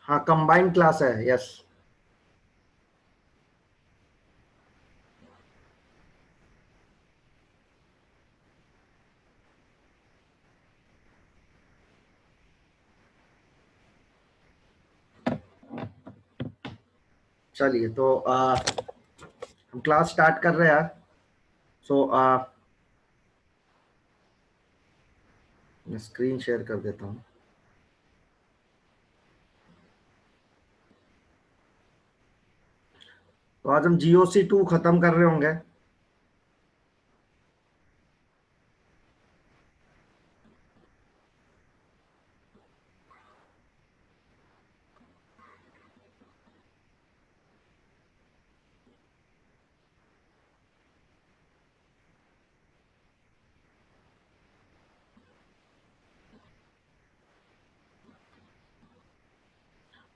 हाँ combined class है, yes. चलिए तो हम क्लास स्टार्ट कर रहे हैं यार। सो मैं स्क्रीन शेयर कर देता हूँ। तो आज हम GOC2 खत्म कर रहे होंगे।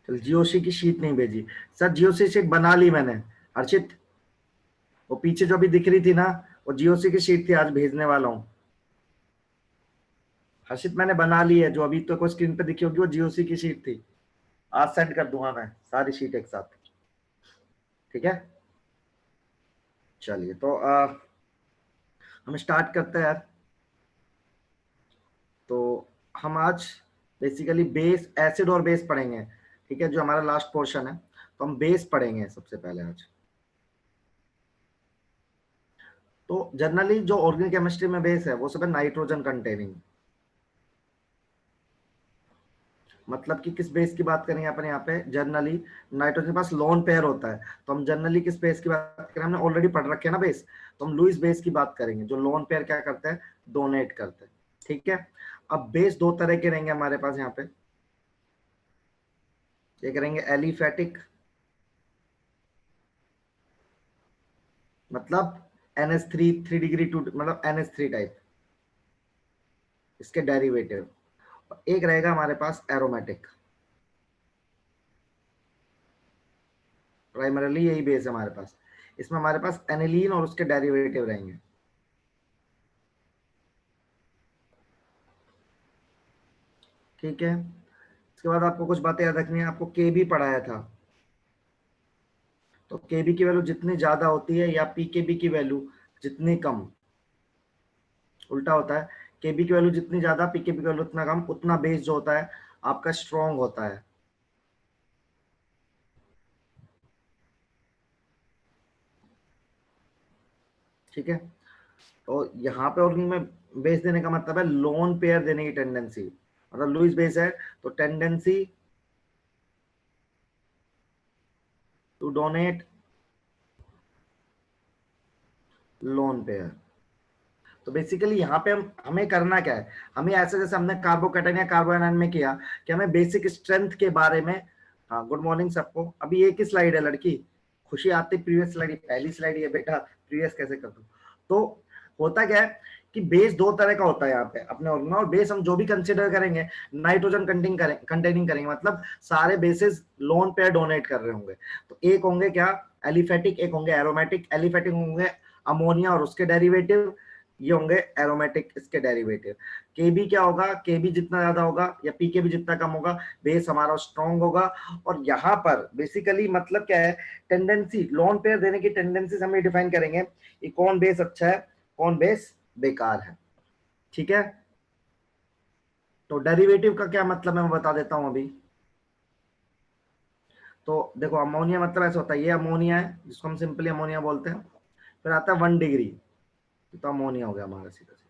चल, GOC की शीट नहीं भेजी सर, GOC शीट बना ली मैंने। अर्चित, वो पीछे जो भी दिख रही थी ना, वो GOC की शीट थी, आज भेजने वाला हूँ। हर्षित मैंने बना ली है, जो अभी तो को स्क्रीन पे दिखी होगी वो GOC की शीट थी। आज सेंड कर दूंगा मैं सारी शीट एक साथ, ठीक है। चलिए तो हम स्टार्ट करते हैं यार। तो हम आज बेसिकली बेस, एसिड और बेस पढ़ेंगे, ठीक है, जो हमारा लास्ट पोर्शन है। तो हम बेस पढ़ेंगे सबसे पहले आज। तो जनरली जो ऑर्गेनिक केमिस्ट्री में बेस है वो सब है नाइट्रोजन कंटेनिंग। मतलब कि किस बेस की बात करेंगे अपन यहाँ पे, जनरली नाइट्रोजन के पास लोन पेयर होता है। तो हम जनरली किस बेस की बात करें, हमने ऑलरेडी पढ़ रखे हैं ना बेस। तो हम लुईस बेस की बात करेंगे, जो लोन पेयर क्या करते हैं, डोनेट करते हैं, ठीक है। अब बेस दो तरह के रहेंगे हमारे पास यहाँ पे। एक रहेंगे एलिफेटिक, मतलब NH3 3 डिग्री 2, मतलब NH3 टाइप, इसके डेरिवेटिव। एक रहेगा हमारे पास एरोमेटिक। प्राइमरली यही बेस है हमारे पास। इसमें हमारे पास एनिलीन और उसके डेरिवेटिव रहेंगे, ठीक है। इसके बाद आपको कुछ बातें याद रखनी है। आपको केबी पढ़ाया था, तो केबी की वैल्यू जितनी ज्यादा होती है या पीकेबी की वैल्यू जितनी कम, उल्टा होता है। केबी की वैल्यू जितनी ज्यादा, पीकेबी की वैल्यू उतना कम, उतना बेस जो होता है आपका स्ट्रॉन्ग होता है, ठीक है। तो यहाँ पे ऑर्गेनिक में बेस देने का मतलब है लोन पेयर देने की टेंडेंसी। मतलब लुईस बेस है तो tendency to donate lone pair. तो बेसिकली यहाँ पे हम हमें करना क्या है, हमें ऐसे जैसे हमने कार्बोकैटायन या कार्बोएनायन में किया कि हमें बेसिक स्ट्रेंथ के बारे में। हाँ, गुड मॉर्निंग सबको। अभी एक ही स्लाइड है लड़की, खुशी आती प्रीवियस स्लाइड, पहली स्लाइड है बेटा, प्रीवियस कैसे कर दूं। तो होता क्या है कि बेस दो तरह का होता है यहाँ पे अपने ऑर्गेनिक में, और बेस हम जो भी कंसिडर करेंगे नाइट्रोजन कंटेनिंग करेंगे, मतलब सारे बेसिस लोन पेयर डोनेट कर रहे होंगे। तो एक होंगे क्या, एलिफेटिक, एक होंगे एरोमेटिक। एलिफेटिक होंगे अमोनिया और उसके डेरिवेटिव, ये होंगे एरोमेटिक इसके डेरिवेटिव। केबी क्या होगा, केबी जितना ज्यादा होगा या पीकेबी जितना कम होगा, बेस हमारा स्ट्रॉन्ग होगा। और यहाँ पर बेसिकली मतलब क्या है, टेंडेंसी लोन पेयर देने की टेंडेंसी हम डिफाइन करेंगे कि कौन बेस अच्छा है, कौन बेस बेकार है, ठीक है। तो डेरिवेटिव का क्या मतलब है मैं बता देता हूं अभी। तो देखो, अमोनिया मतलब ऐसा होता है, ये अमोनिया है जिसको हम सिंपली अमोनिया बोलते हैं। फिर आता है 1 डिग्री, तो अमोनिया हो गया हमारा सीधा सीधा।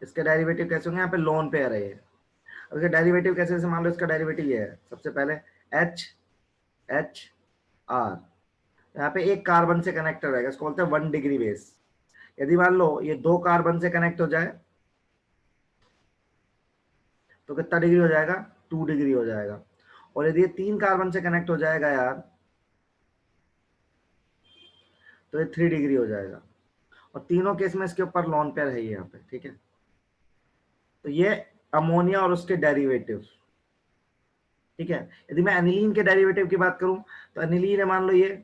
इसके डेरिवेटिव कैसे होंगे, यहाँ पे लोन पेयर है ये। अब इसका डेरिवेटिव कैसे, जैसे मान लो इसका डेरिवेटिव ये है, सबसे पहले HHR, यहाँ पे एक कार्बन से कनेक्ट रहेगा, इसको बोलते हैं 1 डिग्री बेस। यदि मान लो ये दो कार्बन से कनेक्ट हो जाए तो कितना डिग्री हो जाएगा, 2 डिग्री हो जाएगा। और यदि ये 3 कार्बन से कनेक्ट हो जाएगा यार, तो ये 3 डिग्री हो जाएगा। और तीनों केस में इसके ऊपर लॉन पेयर है यहाँ पे, ठीक है। तो ये अमोनिया और उसके डेरिवेटिव, ठीक है। यदि मैं एनिलीन के डेरिवेटिव की बात करूं, तो एनिलीन है मान लो ये,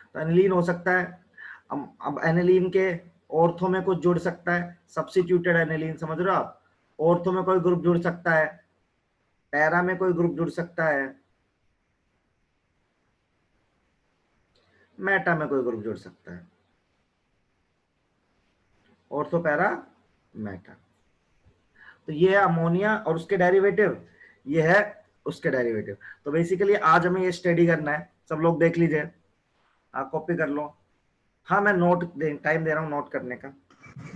तो एनिलीन हो सकता है। अब एनिलीन के ऑर्थो में कुछ जुड़ सकता है, सब्स्टिट्यूटेड एनिलीन, समझ रहे हो आप? ऑर्थो में कोई ग्रुप जुड़ सकता है, पैरा में कोई ग्रुप जुड़ सकता है, मेटा में कोई ग्रुप जुड़ सकता है, ऑर्थो पैरा मेटा। तो ये है अमोनिया और उसके डेरिवेटिव, ये है उसके डेरिवेटिव। तो बेसिकली आज हमें ये स्टडी करना है, सब लोग देख लीजिए, आप कॉपी कर लो। हाँ मैं टाइम दे रहा हूँ नोट करने का।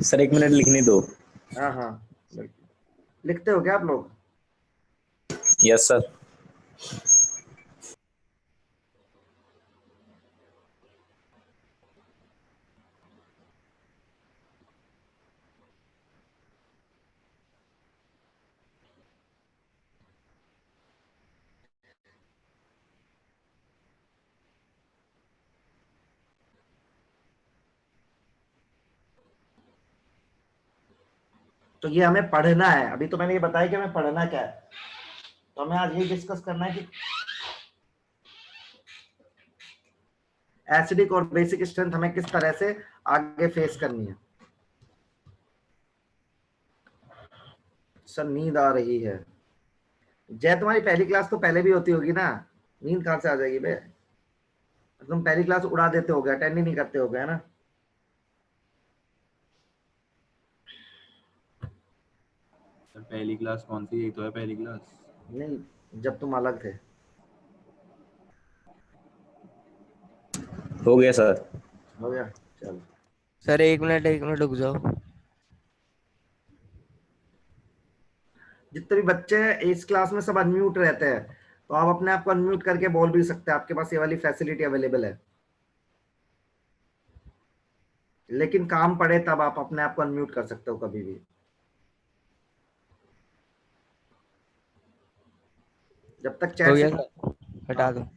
सर 1 मिनट लिखने दो। हाँ हाँ लिखते हो क्या आप लोग? Yes sir. तो ये हमें पढ़ना है, अभी तो मैंने ये बताया कि हमें पढ़ना क्या है। तो हमें आज ये डिस्कस करना है कि एसिडिक और बेसिक स्ट्रेंथ हमें किस तरह से आगे फेस करनी है। सर नींद आ रही है। जय तुम्हारी पहली क्लास तो पहले भी होती होगी ना, नींद कहां से आ जाएगी बे? तुम पहली क्लास उड़ा देते होगे, अटेंड ही नहीं करते होगे, है ना? पहली क्लास कौन सी? एक तो है पहली क्लास। नहीं, जब तुम अलग थे। हो गया सर। हो गया, चलो। सर 1 मिनट रुक जाओ। जितने भी बच्चे इस क्लास में सब अनम्यूट रहते हैं, तो आप अपने आप को अनम्यूट करके बोल भी सकते हैं, आपके पास ये वाली फैसिलिटी अवेलेबल है। लेकिन काम पड़े तब आप अपने आप को अनम्यूट कर सकते हो कभी भी, जब तक हो चैट गया से। सर, हटा दो।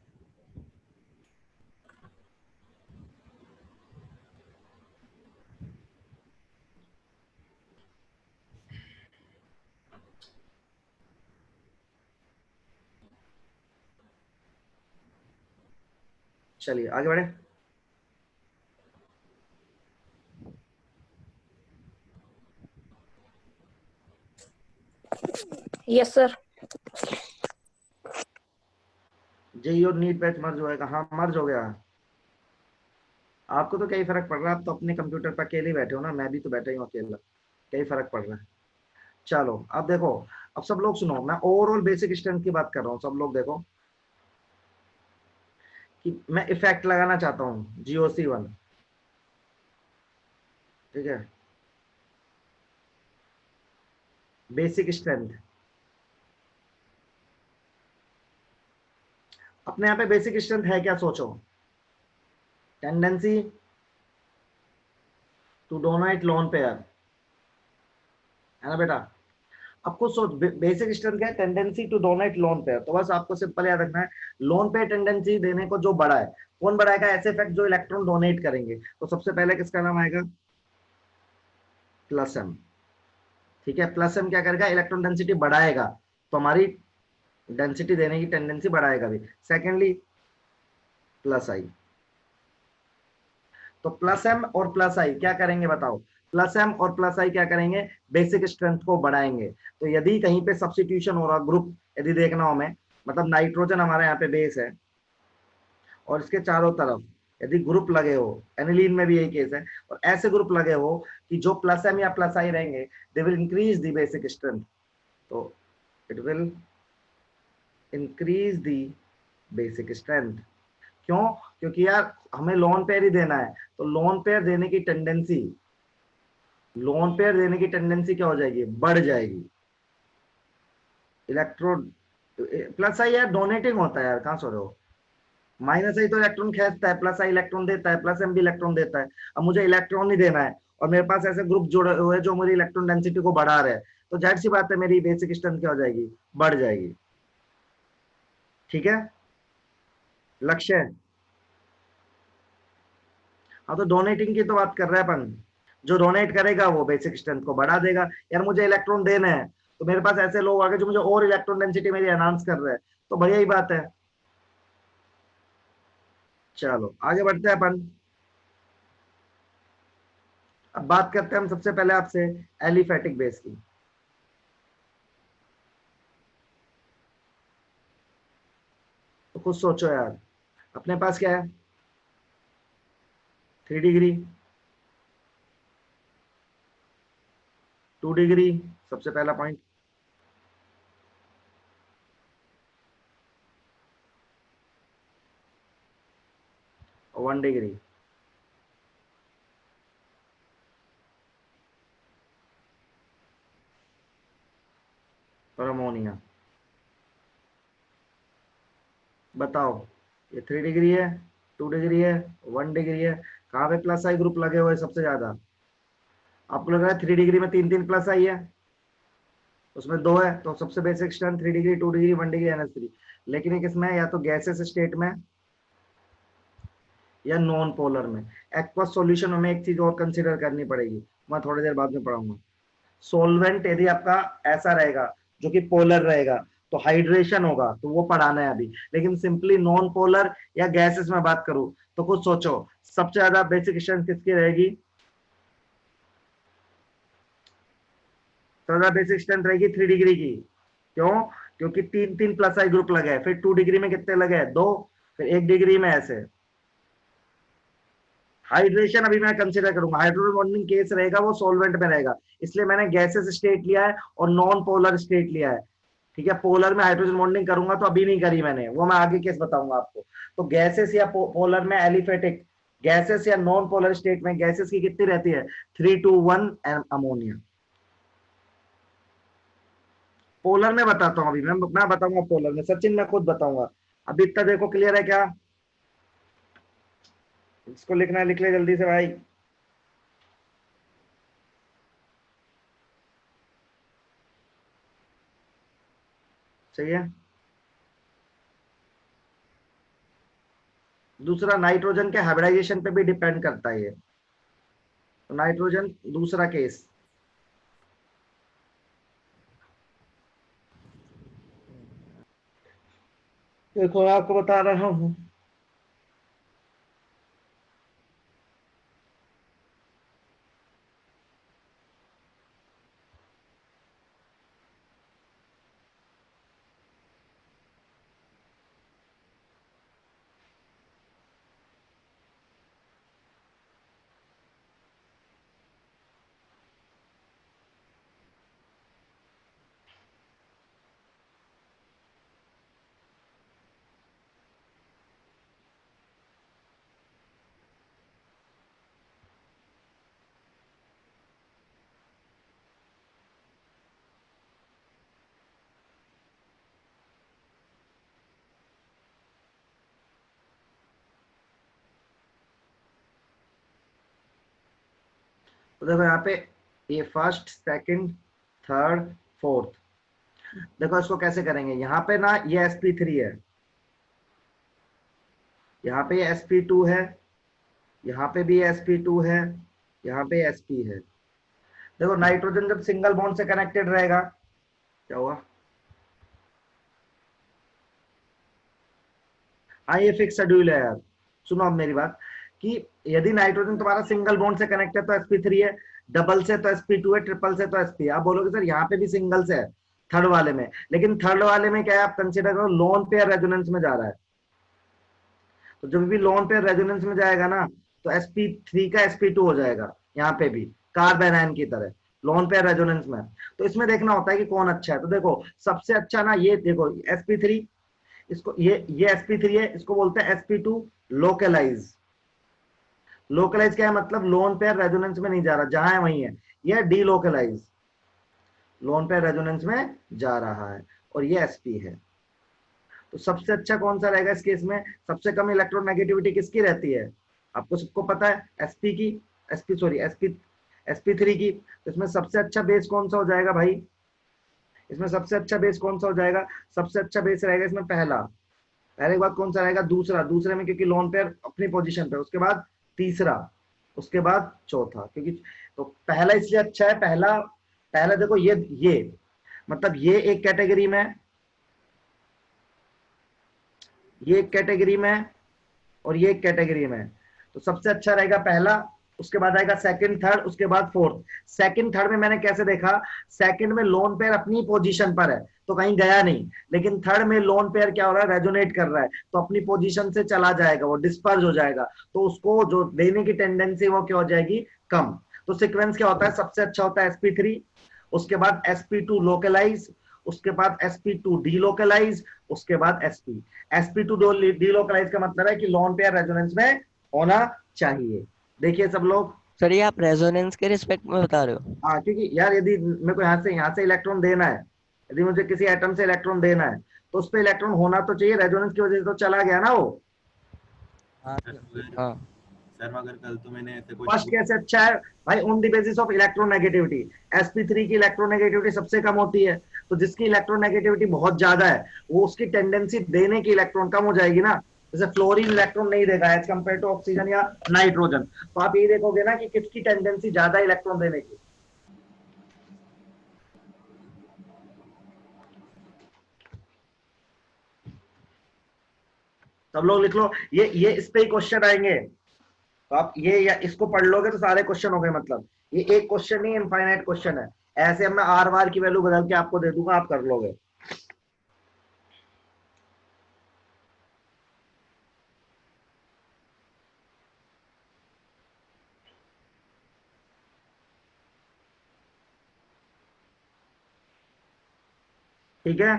चलिए आगे बढ़े। Yes sir. जेई और नीट बैच मर्ज होएगा? हाँ मर्ज हो गया। आपको तो क्या ही फर्क पड़ रहा है, आप तो अपने कंप्यूटर पर अकेले ही बैठे हो ना, मैं भी तो बैठा ही हूँ अकेला, क्या ही फर्क पड़ रहा है। चलो अब देखो, अब सब लोग सुनो, मैं ओवरऑल बेसिक स्ट्रेंथ की बात कर रहा हूँ, सब लोग देखो कि मैं इफेक्ट लगाना चाहता हूँ GOC1, ठीक है, बेसिक स्ट्रेंथ। अपने यहाँ पे बेसिक स्ट्रेंथ है क्या, सोचो। Tendency to donate lone pair, है ना बेटा? आपको सोच बेसिक स्ट्रेंथ क्या है, tendency to donate lone pair. तो बस आपको सिंपल याद रखना है, लोन पेयर टेंडेंसी देने को जो बड़ा है, कौन बढ़ाएगा? ऐसे इफेक्ट जो इलेक्ट्रॉन डोनेट करेंगे। तो सबसे पहले किसका नाम आएगा? प्लस एम, ठीक है। प्लस एम क्या करेगा? इलेक्ट्रॉन डेंसिटी बढ़ाएगा, तो हमारी डेंसिटी देने की टेंडेंसी बढ़ाएगा भी। सेकेंडली प्लस आई, तो प्लस एम और प्लस आई क्या करेंगे बताओ? प्लस एम और प्लस आई क्या करेंगे? बेसिक स्ट्रेंथ को बढ़ाएंगे। तो यदि कहीं पे सब्स्टिट्यूशन हो रहा, ग्रुप यदि देखना हो हमें, मतलब नाइट्रोजन हमारे यहाँ पे बेस है और इसके चारों तरफ यदि ग्रुप लगे हो, एनिलीन में भी यही केस है, और ऐसे ग्रुप लगे हो कि जो प्लस एम या प्लस आई रहेंगे, they will increase the basic strength. तो it will increase the basic strength. क्यों? क्योंकि यार हमें लोन पेयर ही देना है, तो लोन पेयर देने की टेंडेंसी, लोन पेयर देने की टेंडेंसी क्या हो जाएगी? बढ़ जाएगी। इलेक्ट्रोड प्लस आई यार डोनेटिंग होता है यार, कहां सो रहे हो? माइनस आई तो इलेक्ट्रॉन खींचता है, प्लस आई इलेक्ट्रॉन देता है, प्लस एम भी इलेक्ट्रॉन देता है। अब मुझे इलेक्ट्रॉन ही देना है और मेरे पास ऐसे ग्रुप जुड़े हुए जो मेरी इलेक्ट्रॉन डेंसिटी को बढ़ा रहे हैं, तो जाहिर सी बात है मेरी बेसिक स्ट्रेंथ क्या हो जाएगी? बढ़ जाएगी। ठीक है, लक्ष्य है। हाँ तो डोनेटिंग की तो बात कर रहे हैं अपन, जो डोनेट करेगा वो बेसिक स्ट्रेंथ को बढ़ा देगा। यार मुझे इलेक्ट्रॉन देने हैं, तो मेरे पास ऐसे लोग आगे जो मुझे और इलेक्ट्रॉन डेंसिटी मेरी एनहांस कर रहे हैं, तो बढ़िया ही बात है। चलो आगे बढ़ते हैं अपन। अब बात करते हैं हम सबसे पहले आपसे एलिफेटिक बेस की। तो कुछ सोचो यार, अपने पास क्या है, 3 डिग्री, 2 डिग्री, सबसे पहला पॉइंट, और 1 डिग्री। और अमोनिया। बताओ, ये 3 डिग्री है, 2 डिग्री है, 1 डिग्री है, कहाँ पे प्लस आई ग्रुप लगे हुए हैं सबसे ज्यादा? आपको लग रहा है 3 डिग्री में 3 प्लस आई है, उसमें 2 है, तो सबसे basic strength 3 degree, 2 degree, 1 degree NH3। लेकिन ये किसमें है? या तो गैसेस स्टेट में या नॉन पोलर में। एक्वस सॉल्यूशन में एक चीज और कंसीडर करनी पड़ेगी, मैं थोड़ी देर बाद में पढ़ाऊंगा। सोलवेंट यदि आपका ऐसा रहेगा जो कि पोलर रहेगा तो हाइड्रेशन होगा, तो वो पढ़ाना है अभी। लेकिन सिंपली नॉन पोलर या गैसेस में बात करूं तो कुछ सोचो, सबसे ज्यादा बेसिक स्ट्रेंथ किसकी रहेगी? सबसे बेसिक स्ट्रेंथ रहेगी 3 डिग्री की। क्यों? क्योंकि 3 प्लस आई ग्रुप लगे हैं, फिर 2 डिग्री में कितने लगे हैं? 2, फिर 1 डिग्री में ऐसे। हाइड्रेशन अभी मैं कंसीडर करूंगा, हाइड्रोजन बॉन्डिंग केस रहेगा वो सॉल्वेंट में रहेगा, इसलिए मैंने गैसेस स्टेट लिया है और नॉन पोलर स्टेट लिया है। ठीक है, पोलर में हाइड्रोजन बॉन्डिंग करूंगा तो अभी नहीं करी मैंने, वो मैं आगे केस बताऊंगा आपको। तो गैसेस या पोलर में एलिफेटिक, गैसेस या नॉन पोलर स्टेट में गैसेस की कितनी रहती है? 3 to 1 अमोनिया। पोलर में बताता हूँ अभी, मैं बताऊंगा पोलर में, सचिन मैं खुद बताऊंगा। अभी इतना देखो, क्लियर है क्या? इसको लिखना है, लिख ले जल्दी से भाई। सही है। दूसरा, नाइट्रोजन के हाइब्रिडाइजेशन पे भी डिपेंड करता है ये, तो नाइट्रोजन दूसरा केस। देखो मैं आपको बता रहा हूं, तो देखो यहाँ पे ये फर्स्ट, सेकंड, थर्ड, फोर्थ। देखो इसको कैसे करेंगे, यहाँ पे ना ये sp3 है, यहाँ पे sp2 है, यहाँ पे भी sp2 है, यहाँ पे sp है। देखो नाइट्रोजन जब सिंगल बॉन्ड से कनेक्टेड रहेगा, क्या हुआ? हाँ ये फिक्स शेड्यूल है यार, सुनो अब मेरी बात, कि यदि नाइट्रोजन तुम्हारा सिंगल बॉन्ड से कनेक्ट है तो sp3 है, डबल से तो sp2 है, ट्रिपल से तो sp है। आप बोलोगे सर यहाँ पे भी सिंगल से है थर्ड वाले में, लेकिन थर्ड वाले में क्या है, आप कंसीडर करो लोन पेयर रेजोनेंस में जा रहा है। तो जब भी लोन पेयर रेजोनेंस में जाएगा ना, तो sp3 का sp2 हो जाएगा, यहाँ पे भी कार्बन आयन की तरह लोन पेयर रेजोनेंस में। तो इसमें देखना होता है कि कौन अच्छा है। तो देखो सबसे अच्छा ना, ये देखो sp3, इसको ये sp3 है, इसको बोलते हैं sp2 लोकलाइज। लोकलाइज क्या है मतलब? लोन पेयर रेजोनेंस में नहीं जा रहा, जहां है वहीं है। ये D localise, lone pair resonance में जा रहा है, और ये sp है। तो सबसे अच्छा कौन सा रहेगा इस केस में? सबसे कम इलेक्ट्रोनेगेटिविटी किसकी रहती है? आपको सबको पता है, sp की, sp3 की। तो इसमें सबसे अच्छा बेस कौन सा हो जाएगा भाई? इसमें सबसे अच्छा बेस कौन सा हो जाएगा? सबसे अच्छा बेस रहेगा इसमें पहला, पहले के बाद कौन सा रहेगा? दूसरा, दूसरे में क्योंकि लोन पेयर अपनी पोजीशन पे, उसके बाद तीसरा, उसके बाद चौथा। क्योंकि तो पहला इसलिए अच्छा है, पहला, पहला देखो ये मतलब ये एक कैटेगरी में, ये एक कैटेगरी में, और ये एक कैटेगरी में। तो सबसे अच्छा रहेगा पहला, उसके बाद आएगा सेकंड थर्ड, उसके बाद फोर्थ। सेकंड थर्ड में मैंने कैसे देखा, सेकंड में लोन पेयर अपनी पोजीशन पर है तो कहीं गया नहीं, लेकिन थर्ड में लोन पेयर क्या हो रहा है, रेजोनेट कर रहा है तो अपनी पोजीशन से चला जाएगा, वो डिस्पर्ज हो जाएगा, तो उसको जो देने की टेंडेंसी वो क्या हो जाएगी, कम। तो सीक्वेंस क्या होता है, सबसे अच्छा होता है sp3, उसके बाद sp2 लोकलाइज, उसके बाद sp2 डीलोकलाइज, उसके बाद sp2 डीलोकलाइज का मतलब है कि लोन पेयर रेजोनेंस में होना चाहिए। देखिए सब लोग, सर ये आप रेजोनेंस के रिस्पेक्ट में बता रहे हो? हाँ क्योंकि यार यदि मेरे को यहाँ से इलेक्ट्रॉन देना है, यदि मुझे किसी एटम से इलेक्ट्रॉन देना है तो उस पर इलेक्ट्रॉन होना तो चाहिए, रेजोनेंस की वजह से तो चला गया ना वो। हाँ सर हाँ। सर मगर कल तो मैंने ऐसे फर्स्ट क्वेश्चन कैसे अच्छा है भाई, on the basis of electronegativity. sp3 की इलेक्ट्रोनेगेटिविटी सबसे कम होती है, तो जिसकी इलेक्ट्रोनेगेटिविटी बहुत ज्यादा है वो उसकी टेंडेंसी देने की इलेक्ट्रॉन कम हो जाएगी ना। जैसे फ्लोरीन इलेक्ट्रॉन नहीं देगा एज कम्पेयर टू ऑक्सीजन या नाइट्रोजन, तो आप यही देखोगे ना कि किसकी टेंडेंसी ज्यादा इलेक्ट्रॉन देने की। सब लोग लिख लो, ये इस पे ही क्वेश्चन आएंगे, तो आप ये या इसको पढ़ लोगे तो सारे क्वेश्चन हो गए। मतलब ये एक क्वेश्चन नहीं, इनफाइनाइट क्वेश्चन है। ऐसे अब मैं आर बार की वैल्यू बदल के आपको दे दूंगा, आप कर लोगे। ठीक है,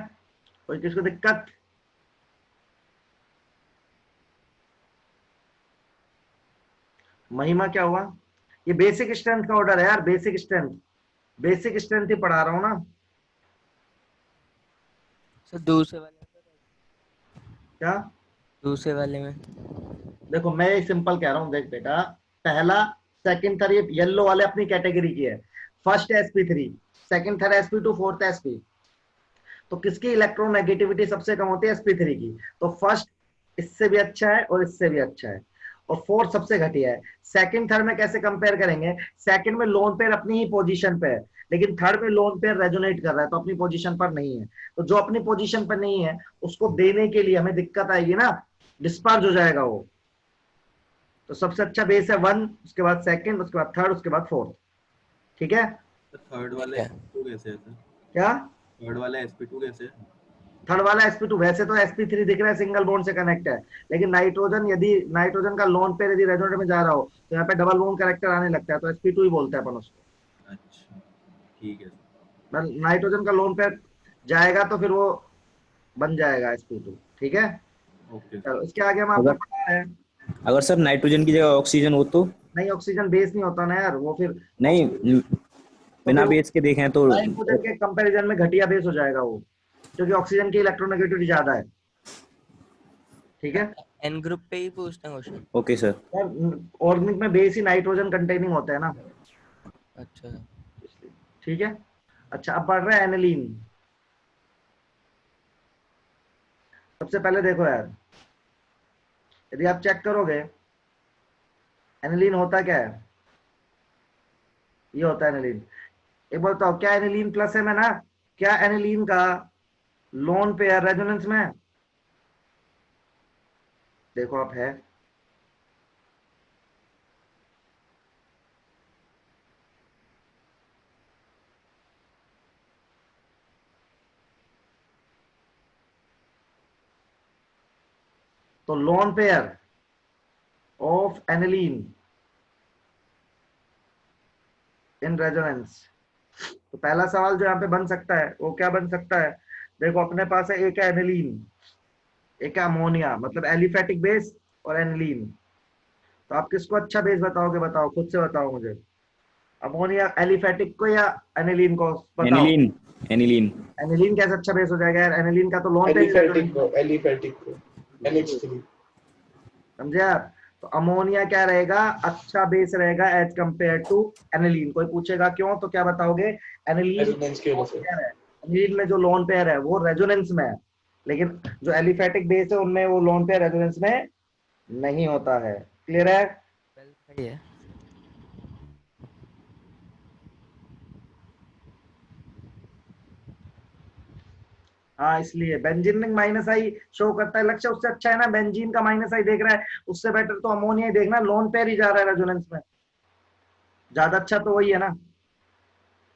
कोई किसको दिक्कत? महिमा क्या हुआ, ये बेसिक स्ट्रेंथ का ऑर्डर है यार, बेसिक स्ट्रेंथ, बेसिक स्ट्रेंथ ही पढ़ा रहा हूं ना। सर दूसरे वाले में, क्या, दूसरे वाले में। देखो मैं सिंपल कह रहा हूं, देख बेटा, पहला सेकंड थर्ड ये येलो वाले अपनी कैटेगरी की है। First sp3, second third sp2, fourth sp, तो किसकी इलेक्ट्रोनेगेटिविटी सबसे कम होती है, sp3 की। तो फर्स्ट इससे भी अच्छा है और इससे भी अच्छा है, और फोर्थ सबसे घटिया है। सेकंड थर्ड में कैसे कंपेयर करेंगे, सेकंड में लोन पेयर अपनी ही पोजीशन पे है, लेकिन थर्ड में लोन पेयर रेजोनेट कर रहा है तो अपनी पोजीशन पर नहीं है। तो जो अपनी पोजीशन पर नहीं है उसको देने के लिए हमें दिक्कत आएगी ना, डिस्पर्ज हो जाएगा वो। तो सबसे अच्छा बेस है 1, उसके बाद सेकंड, उसके बाद थर्ड, उसके बाद फोर्थ। ठीक है, थर्ड वाला sp2 कैसे है सर? क्या थर्ड वाला sp2 कैसे है? थर्ड वाला sp2 वैसे तो sp3 दिख रहा है, सिंगल बॉन्ड से कनेक्ट है, लेकिन नाइट्रोजन, यदि नाइट्रोजन का लोन पेयर यदि रेजोनेट में जा रहा हो तो यहाँ पे डबल बॉन्ड कैरेक्टर आने लगता है, तो sp2 ही बोलते हैं अपन उसको। अच्छा ठीक है सर। नाइट्रोजन का लोन पेयर जाएगा तो फिर वो बन जाएगा sp2। ठीक है, ओके चलो इसके आगे हम आपको अगर पढ़ा है। अगर सर नाइट्रोजन की जगह ऑक्सीजन हो तो? नहीं, ऑक्सीजन बेस नहीं होता ना यार वो, फिर नहीं, तो बिना फिर बेस के देखें तो? नाइट्रोजन के कंपैरिजन में घटिया बेस हो जाएगा वो, क्योंकि ऑक्सीजन की इलेक्ट्रोनेगेटिविटी ज्यादा है। ठीक है, एन ग्रुप पे ही पूछते हैं क्वेश्चन। Okay sir. ऑर्गेनिक में बेस ही नाइट्रोजन कंटेनिंग होता है ना। अच्छा। ठीक है, अच्छा अब बढ़ रहा है एनिलीन। सबसे पहले देखो यार, यदि आप चेक करोगे एनिलीन होता क्या है, ये होता है एनिलीन। एक बार बताओ, क्या एनिलीन प्लस है में ना, क्या एनिलीन का लोन पेयर रेजोनेंस में है? देखो आप है, तो lone pair of aniline in resonance. तो पहला सवाल जो यहाँ पे बन सकता है वो क्या बन सकता है, देखो अपने पास है एक है एनिलीन, एक है अमोनिया, मतलब एलिफेटिक बेस और एनिलीन। तो आप किसको अच्छा बेस बताओगे, बताओ खुद से बताओ मुझे, अमोनिया एलिफेटिक को या एनिलीन को, बताओ। एनिलीन। एनिलीन। एनिलीन कैसे अच्छा बेस हो जाएगा यार, एनिलीन का तो लोन पे एलिफेटिक को NH3 समझे यार। तो अमोनिया क्या रहेगा, अच्छा बेस रहेगा एज कंपेयर टू एनिलीन। कोई पूछेगा क्यों तो क्या बताओगे, एनिलीन रेजोनेंस की वजह से। एनिलीन में जो लोन पेयर है वो रेजोनेंस में है, लेकिन जो एलिफेटिक बेस है उनमें वो लोन पेयर रेजोनेंस में नहीं होता है। क्लियर है? सही है। हाँ, इसलिए बेंजीन में माइनस आई शो करता है, लक्ष्य उससे अच्छा है ना, बेंजीन का माइनस आई देख रहा है, उससे बेटर तो अमोनिया ही देखना, लोन पेयर ही जा रहा है रेजोनेंस में। ज्यादा अच्छा तो वही है ना।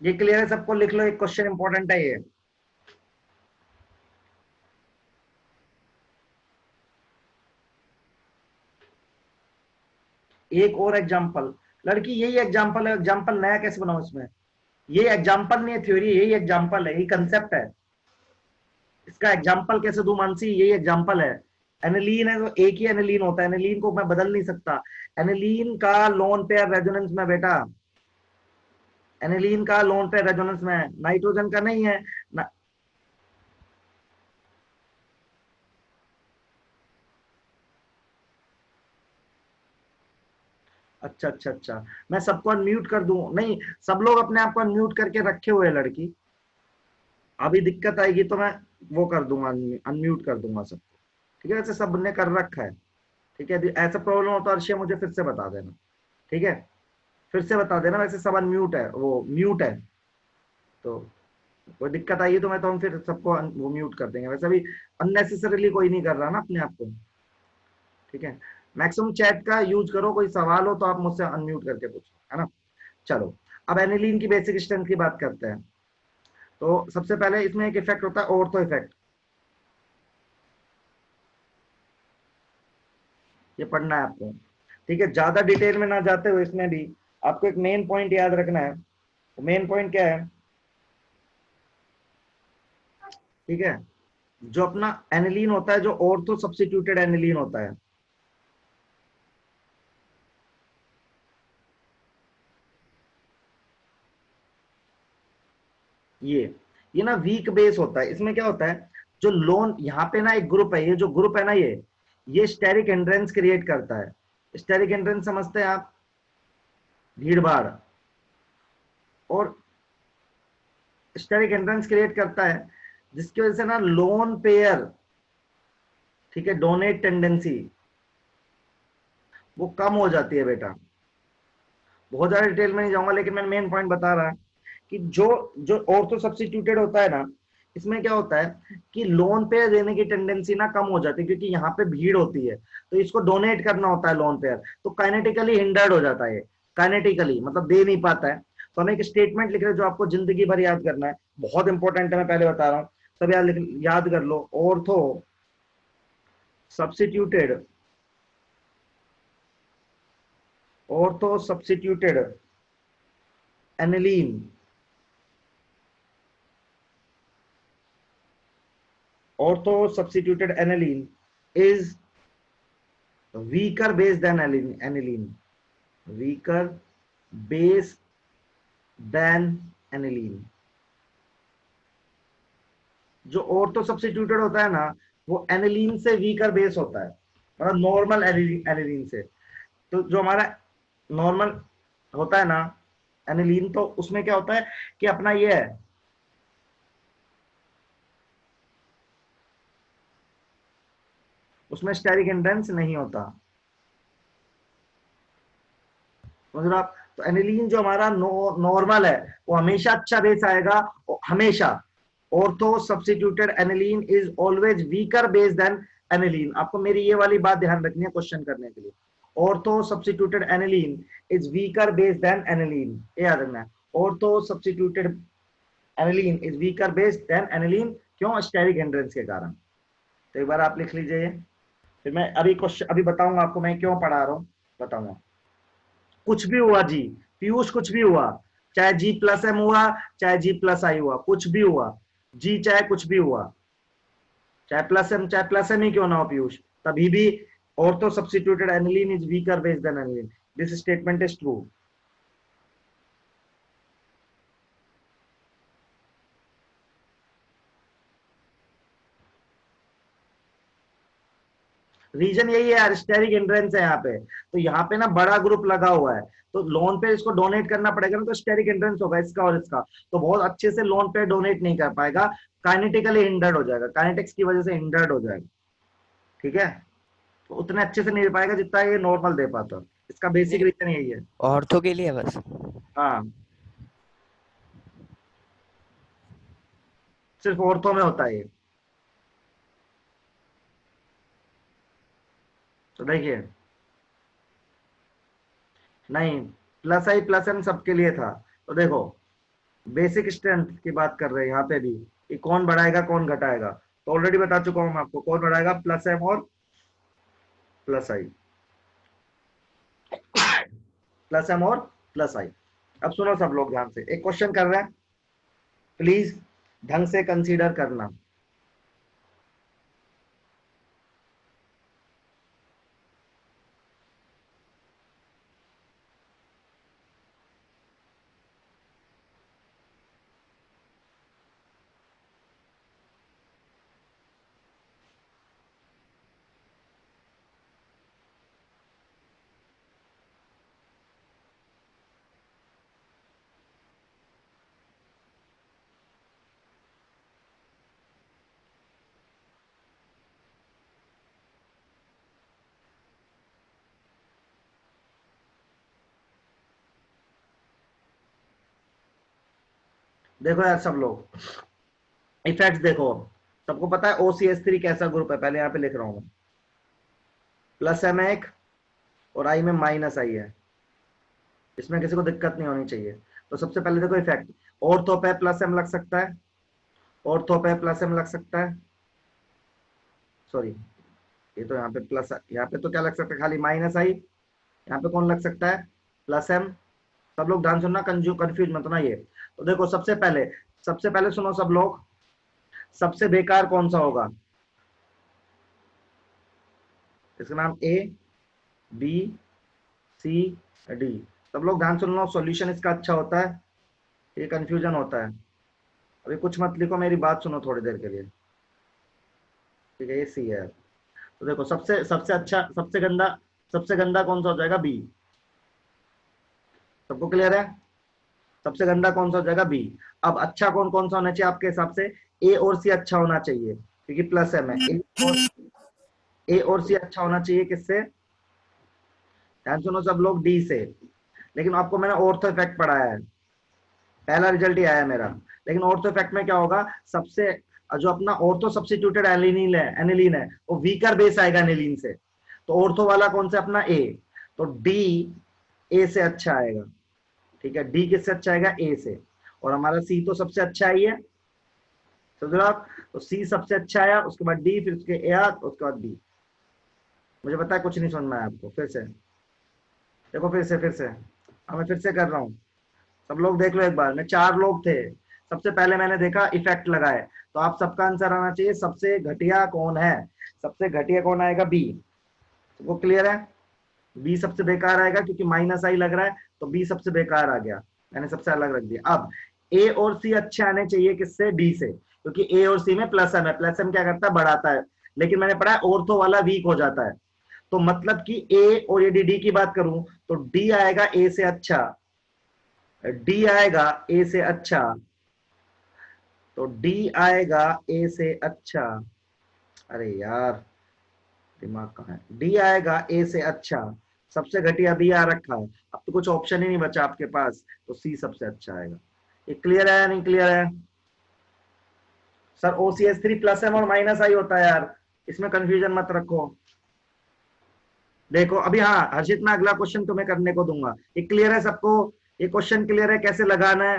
ये क्लियर है सबको? लिख लो, एक क्वेश्चन इंपॉर्टेंट है ये। एक और एग्जांपल, लड़की यही एग्जांपल है, एग्जांपल नया कैसे बनाऊं इसमें? ये एग्जांपल नहीं है थ्योरी, यही एग्जांपल है, यही कंसेप्ट है। इसका एग्जांपल कैसे दूं मानसी? यही एग्जांपल है। एनिलीन है तो एक ही एनिलीन होता है, एनिलीन को मैं बदल नहीं सकता। एनिलीन का लोन पेयर रेजोनेंस में बेटा, एनिलीन का लोन पेयर रेजोनेंस में है, नाइट्रोजन का नहीं है ना। अच्छा अच्छा अच्छा, मैं सबको अनम्यूट कर दूं? नहीं, सब लोग अपने आप को अनम्यूट करके रखे हुए हैं लड़की। अभी दिक्कत आएगी तो मैं वो कर दूंगा, अनम्यूट कर दूंगा सबको। ठीक है, ऐसे सबने कर रखा है। ठीक है, यदि ऐसा प्रॉब्लम होता है अर्शिया मुझे फिर से बता देना। ठीक है, फिर से बता देना। वैसे सब अनम्यूट है, वो म्यूट है, तो कोई दिक्कत आई है तो मैं तो हम फिर सबको वो म्यूट कर देंगे। वैसे भी अननेसेसरीली कोई नहीं कर रहा ना अपने आप को। ठीक है, मैक्सिमम चैट का यूज करो, कोई सवाल हो तो आप मुझसे अनम्यूट करके पूछो, है ना। चलो, अब एनिलीन की बेसिक स्ट्रेंथ की बात करते हैं। तो सबसे पहले इसमें एक इफेक्ट होता है, ऑर्थो इफेक्ट। ये पढ़ना है आपको। ठीक है, ज्यादा डिटेल में ना जाते हुए इसमें भी आपको एक मेन पॉइंट याद रखना है। मेन पॉइंट क्या है? ठीक है, जो अपना एनिलीन होता है, जो ऑर्थो सब्स्टिट्यूटेड एनिलीन होता है, ये ना वीक बेस होता है। इसमें क्या होता है, जो लोन यहाँ पे ना एक ग्रुप है, ये जो ग्रुप है ना, ये स्टेरिक एंड्रेंस क्रिएट करता है। स्टेरिक एंड्रेंस समझते हैं आप? भीड़ भाड़। और स्टेरिक एंड्रेंस क्रिएट करता है जिसकी वजह से ना लोन पेयर, ठीक है, डोनेट टेंडेंसी वो कम हो जाती है बेटा। बहुत ज्यादा डिटेल में नहीं जाऊंगा, लेकिन मैं मेन पॉइंट बता रहा कि जो जो ऑर्थो सब्स्टिट्यूटेड होता है ना, इसमें क्या होता है कि लोन पेयर देने की टेंडेंसी ना कम हो जाती है, क्योंकि यहाँ पे भीड़ होती है तो इसको डोनेट करना होता है लोन पेयर, तो काइनेटिकली हिंडर्ड हो जाता है। काइनेटिकली मतलब दे नहीं पाता है। तो हम एक स्टेटमेंट लिख रहे हैं जो आपको जिंदगी भर याद करना है, बहुत इंपॉर्टेंट है, मैं पहले बता रहा हूँ। सब याद कर लो। Ortho substituted, ortho substituted aniline ortho substituted aniline is weaker base than aniline, weaker base than aniline। जो ऑर्थो सब्स्टिट्यूटेड होता है ना, वो एनिलीन से वीकर बेस होता है, मतलब नॉर्मल एनिलीन से। तो जो हमारा नॉर्मल होता है ना एनिलीन, तो उसमें क्या होता है कि अपना ये है, उसमें स्टेरिक एंड्रेंस नहीं होता। समझ आप? तो एनिलीन जो हमारा नॉर्मल है वो हमेशा अच्छा बेस आएगा, हमेशा। Ortho substituted aniline is always weaker base than aniline. आपको मेरी ये वाली बात ध्यान रखनी है क्वेश्चन करने के लिए। Ortho substituted aniline is weaker base than aniline, ये याद रखना है। Ortho substituted aniline is weaker base than aniline, क्यों? स्टेरिक एंड्रेंस के कारण। तो एक बार आप लिख लीजिए, फिर मैं अभी क्वेश्चन अभी बताऊंगा आपको मैं क्यों पढ़ा रहा हूँ, बताऊंगा। कुछ भी हुआ जी, पीयूष कुछ भी हुआ, चाहे जी प्लस एम हुआ, चाहे जी प्लस आई हुआ, कुछ भी हुआ जी, चाहे कुछ भी हुआ, चाहे प्लस एम ही क्यों ना हो पीयूष, तभी भी ortho substituted aniline is weaker base than aniline. This statement is true. Reason यही है, स्टेरिक एंड्रेंस है यहाँ पे। तो यहाँ पे ना बड़ा ग्रुप लगा हुआ है, तो लोन पे इसको डोनेट करना पड़ेगा ना, तो स्टेरिक एंड्रेंस होगा इसका और इसका, तो बहुत अच्छे से लोन पे डोनेट नहीं कर पाएगा, काइनेटिकली हिंडर्ड हो जाएगा, काइनेटिक्स की वजह से हिंडर्ड हो जाएगा। ठीक है, तो उतने अच्छे से नहीं दे पाएगा जितना ये नॉर्मल दे पाता। इसका बेसिक रीजन यही है। ऑर्थो के लिए बस। हाँ, सिर्फ औरतों में होता है ये। तो देखिए, नहीं, प्लस आई प्लस एम सबके लिए था। तो देखो बेसिक स्ट्रेंथ की बात कर रहे हैं यहाँ पे भी कि कौन बढ़ाएगा कौन घटाएगा। तो ऑलरेडी बता चुका हूं मैं आपको, कौन बढ़ाएगा, प्लस एम और प्लस आई, प्लस एम और प्लस आई। अब सुनो सब लोग ध्यान से, एक क्वेश्चन कर रहे हैं, प्लीज ढंग से कंसीडर करना। देखो यार सब लोग, इफेक्ट्स देखो, सबको पता है OCH3 कैसा ग्रुप है, पहले यहाँ पे लिख रहा हूं मैं, प्लस एम एक और आई में माइनस आई है, इसमें किसी को दिक्कत नहीं होनी चाहिए। तो सबसे पहले देखो इफेक्ट, ऑर्थो पे प्लस एम लग सकता है, ऑर्थो पे प्लस एम लग सकता है, सॉरी ये तो यहाँ पे प्लस, यहाँ पे तो क्या लग सकता है, खाली माइनस आई, यहाँ पे कौन लग सकता है, प्लस एम। सब लोग ध्यान सुनना, कंफ्यूज मत ना ये। तो देखो सबसे पहले सुनो सब लोग, सबसे बेकार कौन सा होगा, इसका नाम ए बी सी डी। सब लोग ध्यान सुन लो, सॉल्यूशन इसका अच्छा होता है, ये कंफ्यूजन होता है। अभी कुछ मत लिखो, मेरी बात सुनो थोड़ी देर के लिए, ठीक है, ये सी है। तो देखो सबसे सबसे अच्छा, सबसे गंदा कौन सा हो जाएगा, बी। सबको क्लियर है, सबसे गंदा कौन सा हो जाएगा, बी। अब अच्छा कौन कौन सा होना चाहिए आपके हिसाब से, ए और सी अच्छा होना चाहिए क्योंकि प्लस एम है, ए और सी अच्छा होना चाहिए किससे, ध्यान सुनो सब लोग, डी से। लेकिन आपको मैंने ऑर्थो इफेक्ट पढ़ाया है, पहला रिजल्ट ही आया मेरा। लेकिन ऑर्थो इफेक्ट में क्या होगा, सबसे जो अपना ऑर्थो सब्स्टिट्यूटेड एनिलीन है वो वीकर बेस आएगा एनिलीन से। तो ऑर्थो वाला कौन सा अपना, ए। तो डी ए से अच्छा आएगा, ठीक है, डी किससे अच्छा आएगा, ए से। और हमारा सी तो सबसे अच्छा ही है, समझ आप। तो सी सबसे अच्छा आया, उसके बाद डी, फिर उसके ए, उसके बाद बी। मुझे पता है कुछ नहीं समझ में आया आपको, फिर से देखो, फिर से अब मैं फिर से कर रहा हूँ, सब लोग देख लो एक बार। में 4 लोग थे, सबसे पहले मैंने देखा इफेक्ट लगाए, तो आप सबका आंसर आना चाहिए सबसे घटिया कौन है, सबसे घटिया कौन आएगा, बी। सबको क्लियर है, बी सबसे बेकार आएगा क्योंकि माइनस आई लग रहा है, तो बी सबसे बेकार आ गया, मैंने सबसे अलग रख दिया। अब ए और सी अच्छे आने चाहिए किससे, डी से, क्योंकि ए और सी में प्लस एम है, प्लस एम क्या करता है, बढ़ाता है। लेकिन मैंने पढ़ा है ऑर्थो वाला वीक हो जाता है, तो मतलब कि ए और यदि डी की बात करूं तो डी आएगा ए से अच्छा, डी आएगा ए से अच्छा, तो डी आएगा ए से अच्छा। अरे यार दिमाग कहाँ है, डी आएगा ए से अच्छा, सबसे घटिया बी आ रखा है, अब तो कुछ ऑप्शन ही नहीं बचा आपके पास, तो सी सबसे अच्छा आएगा। ये क्लियर है या नहीं क्लियर है सर, OCH3 प्लस एम और माइनस आई होता है यार, इसमें कंफ्यूजन मत रखो। देखो अभी, हाँ हर्षित, मैं अगला क्वेश्चन तुम्हें करने को दूंगा, ये क्लियर है सबको, ये क्वेश्चन क्लियर है कैसे लगाना है।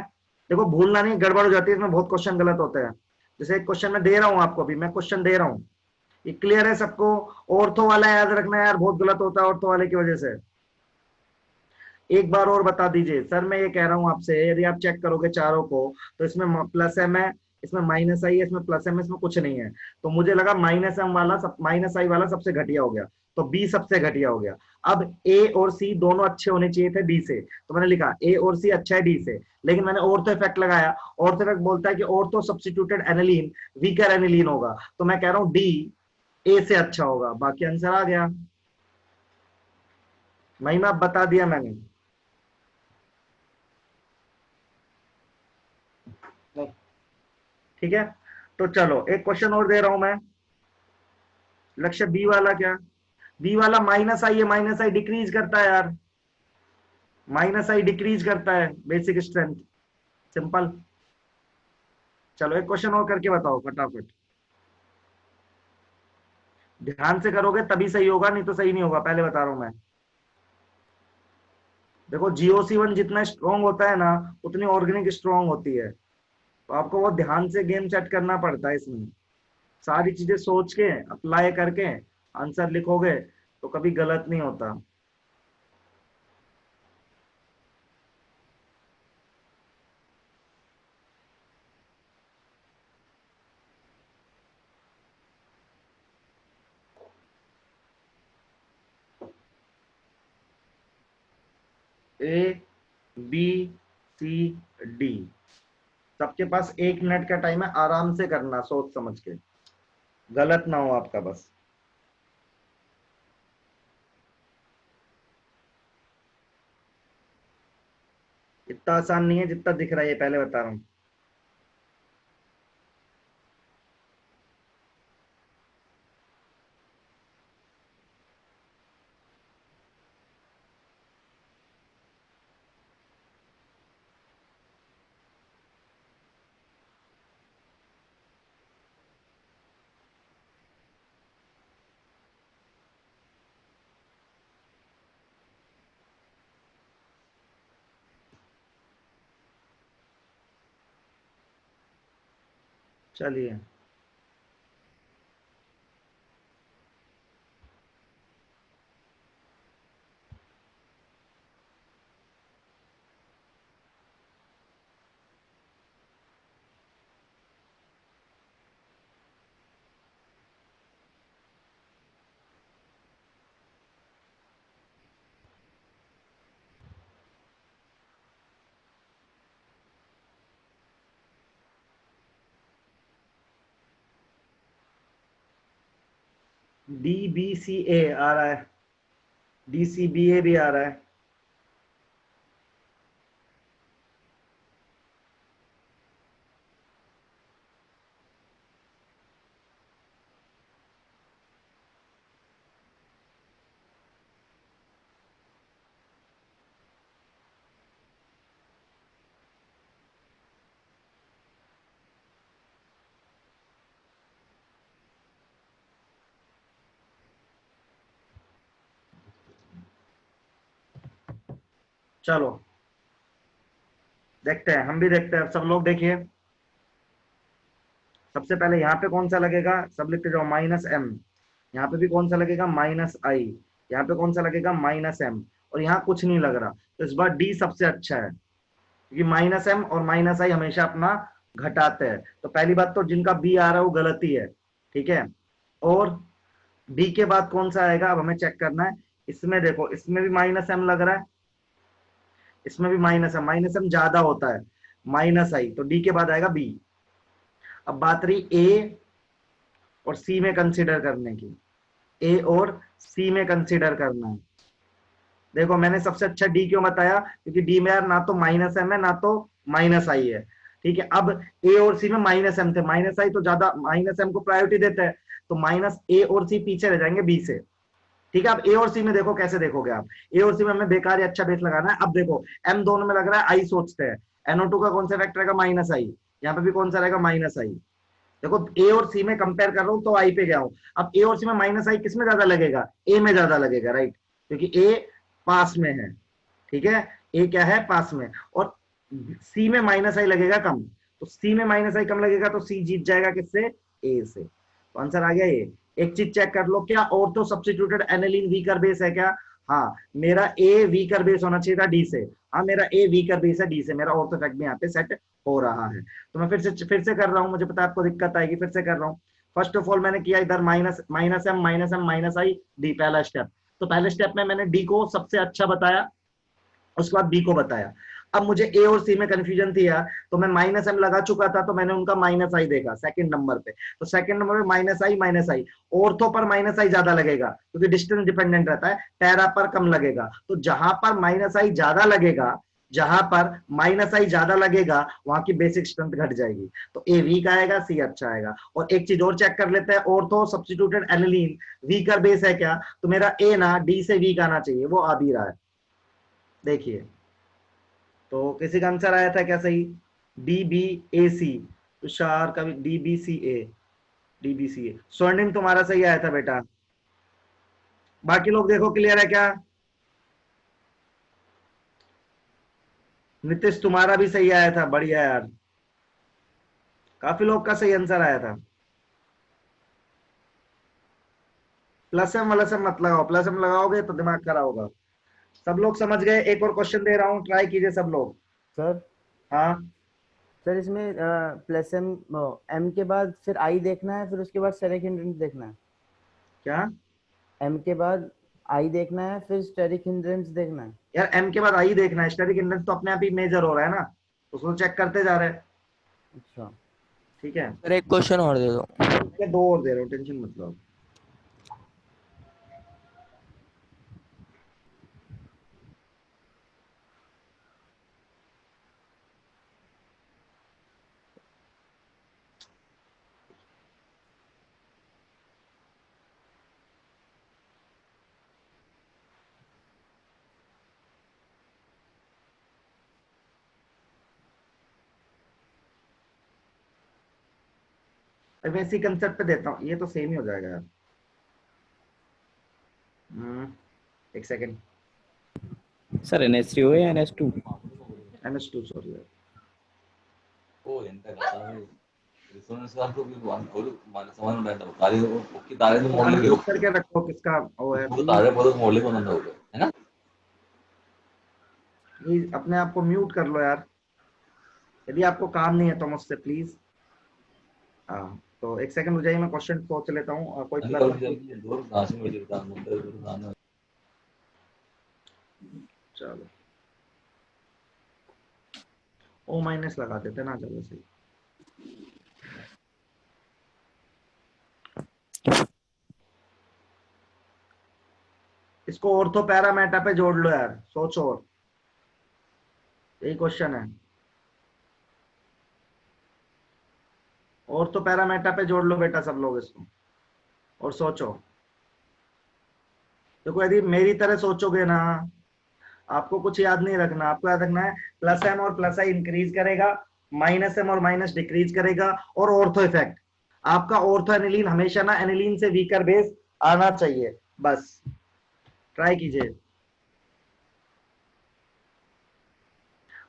देखो भूलना नहीं, गड़बड़ हो जाती है इसमें, बहुत क्वेश्चन गलत होते हैं। जैसे एक क्वेश्चन मैं दे रहा हूँ आपको, अभी मैं क्वेश्चन दे रहा हूँ, ये क्लियर है सबको। ऑर्थो वाला याद रखना यार, बहुत गलत होता है ऑर्थो वाले की वजह से। एक बार और बता दीजिए सर, मैं ये कह रहा हूँ आपसे, यदि आप चेक करोगे चारों को, तो इसमें प्लस एम है, इसमें माइनस आई है, इसमें प्लस एम है, इसमें कुछ नहीं है। तो मुझे लगा माइनस एम वाला, माइनस आई वाला सबसे घटिया हो गया, तो बी सबसे घटिया हो गया। अब ए और सी दोनों अच्छे होने चाहिए थे डी से, तो मैंने लिखा ए और सी अच्छा है डी से। लेकिन मैंने ऑर्थो इफेक्ट लगाया, ऑर्थो इफेक्ट बोलता है कि ortho substituted aniline weaker aniline होगा, तो मैं कह रहा हूँ डी ए से अच्छा होगा, बाकी आंसर आ गया। महिमा बता दिया मैंने, ठीक है। तो चलो एक क्वेश्चन और दे रहा हूं मैं, लक्ष्य बी वाला क्या, बी वाला माइनस आई है, माइनस आई डिक्रीज करता है यार, माइनस आई डिक्रीज करता है बेसिक स्ट्रेंथ, सिंपल। चलो एक क्वेश्चन और करके बताओ फटाफट, ध्यान से करोगे तभी सही होगा, नहीं तो सही नहीं होगा, पहले बता रहा हूं मैं। देखो GOC1 जितना स्ट्रॉन्ग होता है ना उतनी ऑर्गेनिक स्ट्रॉन्ग होती है, तो आपको वो ध्यान से गेम सेट करना पड़ता है। इसमें सारी चीजें सोच के अप्लाई करके आंसर लिखोगे तो कभी गलत नहीं होता। ABCD सबके पास 1 मिनट का टाइम है, आराम से करना सोच समझ के, गलत ना हो आपका बस। इतना आसान नहीं है जितना दिख रहा है, ये पहले बता रहा हूं। चलिए DBCA आ रहा है, DCBA भी आ रहा है। चलो देखते हैं, हम भी देखते हैं, सब लोग देखिए। सबसे पहले यहाँ पे कौन सा लगेगा, सब लिखते जाओ -m। यहाँ पे भी कौन सा लगेगा -i। यहाँ पे कौन सा लगेगा -m। और यहाँ कुछ नहीं लग रहा, तो इस बार डी सबसे अच्छा है, क्योंकि -m और -i हमेशा अपना घटाते हैं। तो पहली बात तो जिनका बी आ रहा है वो गलती है, ठीक है। और डी के बाद कौन सा आएगा अब हमें चेक करना है। इसमें देखो, इसमें भी -m लग रहा है, इसमें भी -m ज्यादा होता है -i, तो डी के बाद आएगा बी। अब बात रही ए और सी में कंसीडर करने की, ए और सी में कंसीडर करना है। देखो मैंने सबसे अच्छा डी क्यों बताया, क्योंकि डी में यार ना तो -m है ना तो -i है, ठीक है। अब ए और सी में -m थे, -i तो ज्यादा, -m को प्रायोरिटी देते हैं, तो -a और सी पीछे रह जाएंगे बी से, ठीक है। अब ए और सी में देखो कैसे देखोगे आप, ए और सी में हमें बेकार ही अच्छा बेस लगाना है। अब देखो m दोनों में लग रहा है, आई सोचते हैं, NO2 का कौन सा फैक्टर रहेगा -i, यहाँ पे भी कौन सा रहेगा -i। देखो ए और सी में कंपेयर कर रहा हूं तो आई पे गया हूं। अब ए और सी में -i किस में ज्यादा लगेगा, ए में ज्यादा लगेगा, राइट, क्योंकि ए पास में है, ठीक है। ए क्या है, पास में, और सी में -i लगेगा कम, तो सी में -i कम लगेगा तो सी जीत जाएगा किससे, ए से। तो आंसर आ गया ये। एक चीज चेक कर लो, क्या ortho substituted aniline weaker base है क्या, हाँ मेरा ए वीकर बेस होना चाहिए था डी से, हाँ मेरा ए वीकर बेस है डी से, मेरा ऑर्थो फैक्ट भी यहाँ पे सेट हो रहा है। तो मैं फिर से कर रहा हूँ, मुझे पता है आपको दिक्कत आएगी, फिर से कर रहा हूँ। फर्स्ट ऑफ ऑल मैंने किया इधर -m -i पहला स्टेप। तो पहले स्टेप में मैंने डी को सबसे अच्छा बताया, उसके बाद बी को बताया। अब मुझे ए और सी में कंफ्यूजन थी यार, तो मैं -m लगा चुका था, तो मैंने उनका -i देखा सेकंड नंबर पे। तो सेकंड नंबर पे -i ऑर्थो पर -i ज्यादा लगेगा क्योंकि डिस्टेंस डिपेंडेंट रहता है, पैरा पर कम लगेगा। तो जहां पर -i ज्यादा लगेगा, जहां पर -i ज्यादा लगेगा वहां की बेसिक स्ट्रेंथ घट जाएगी, तो ए वीक आएगा, सी अच्छा आएगा। और एक चीज और चेक कर लेते हैं, ortho substituted aniline weaker base है क्या, तो मेरा ए ना डी से वीक आना चाहिए, वो आ भी रहा है, देखिए। तो किसी का आंसर आया था क्या सही, DBAC, तुषार का भी DBCA, स्वर्णिम तुम्हारा सही आया था बेटा। बाकी लोग देखो क्लियर है क्या, नीतीश तुम्हारा भी सही आया था, बढ़िया यार, काफी लोग का सही आंसर आया था। प्लस एम वाला एम मत लगाओ, प्लस एम लगाओगे तो दिमाग खराब होगा। सब लोग समझ गए? एक और क्वेश्चन दे रहा हूँ, ट्राई कीजिए सब लोग। सर हाँ सर इसमें प्लस एम एम के बाद फिर आई देखना है, फिर उसके बाद स्टेरिक हिंड्रेंस देखना है। क्या एम के बाद आई देखना है, फिर स्टेरिक हिंड्रेंस देखना है। यार, एम के बाद आई देखना है, स्टैटिक इंडेक्स तो अपने आप ही मेजर हो रहा है ना, उसको चेक करते जा रहे हैं। अच्छा ठीक है, सर एक क्वेश्चन और दे दो। मैं 2 और दे रहा हूँ, टेंशन मत लो। अब मैं इसी कंसेप्ट पे देता हूँ, ये तो सेम ही हो जाएगा यार। एक सेकंड। सर NH3 या NH2? NH2 सॉरी यार। ಎಂತ ರಿಸೋನೆನ್ಸ್ ಅಂತೂ ഒരു മനസ്സമാനം ഉണ്ടായിട്ടുണ്ടാവും കാര്യം ഒക്കെ താഴെ നിന്ന് മുകളിലേക്ക് अनम्यूट करके रखो, किसका वो है നമുക്ക് താഴെ പോയത് മുകളിലേക്ക് വന്നിട്ടുണ്ടാവില്ല है ना। प्लीज अपने आप को म्यूट कर लो यार, यदि आपको काम नहीं है तो मुझसे प्लीज। हाँ, तो एक सेकंड हो जाइए, मैं क्वेश्चन सोच लेता हूँ। कोई അതിന് കവിഞ്ഞ എന്തോ നാശം വെച്ചിട്ടാണ് चलो ओ माइनस लगा देते ना, चलो सही। इसको ऑर्थो पैरामेटा पे जोड़ लो यार, सोचो, और यही क्वेश्चन है। ऑर्थो पैरामेटा पे जोड़ लो बेटा सब लोग इसको, और सोचो। देखो, यदि मेरी तरह सोचोगे ना, आपको कुछ याद नहीं रखना, आपको याद रखना है प्लस एम और प्लस आई इंक्रीज करेगा, माइनस एम और माइनस डिक्रीज करेगा, और ऑर्थो इफेक्ट। आपका ऑर्थो एनिलीन हमेशा ना एनिलीन से वीकर बेस आना चाहिए, बस ट्राई कीजिए।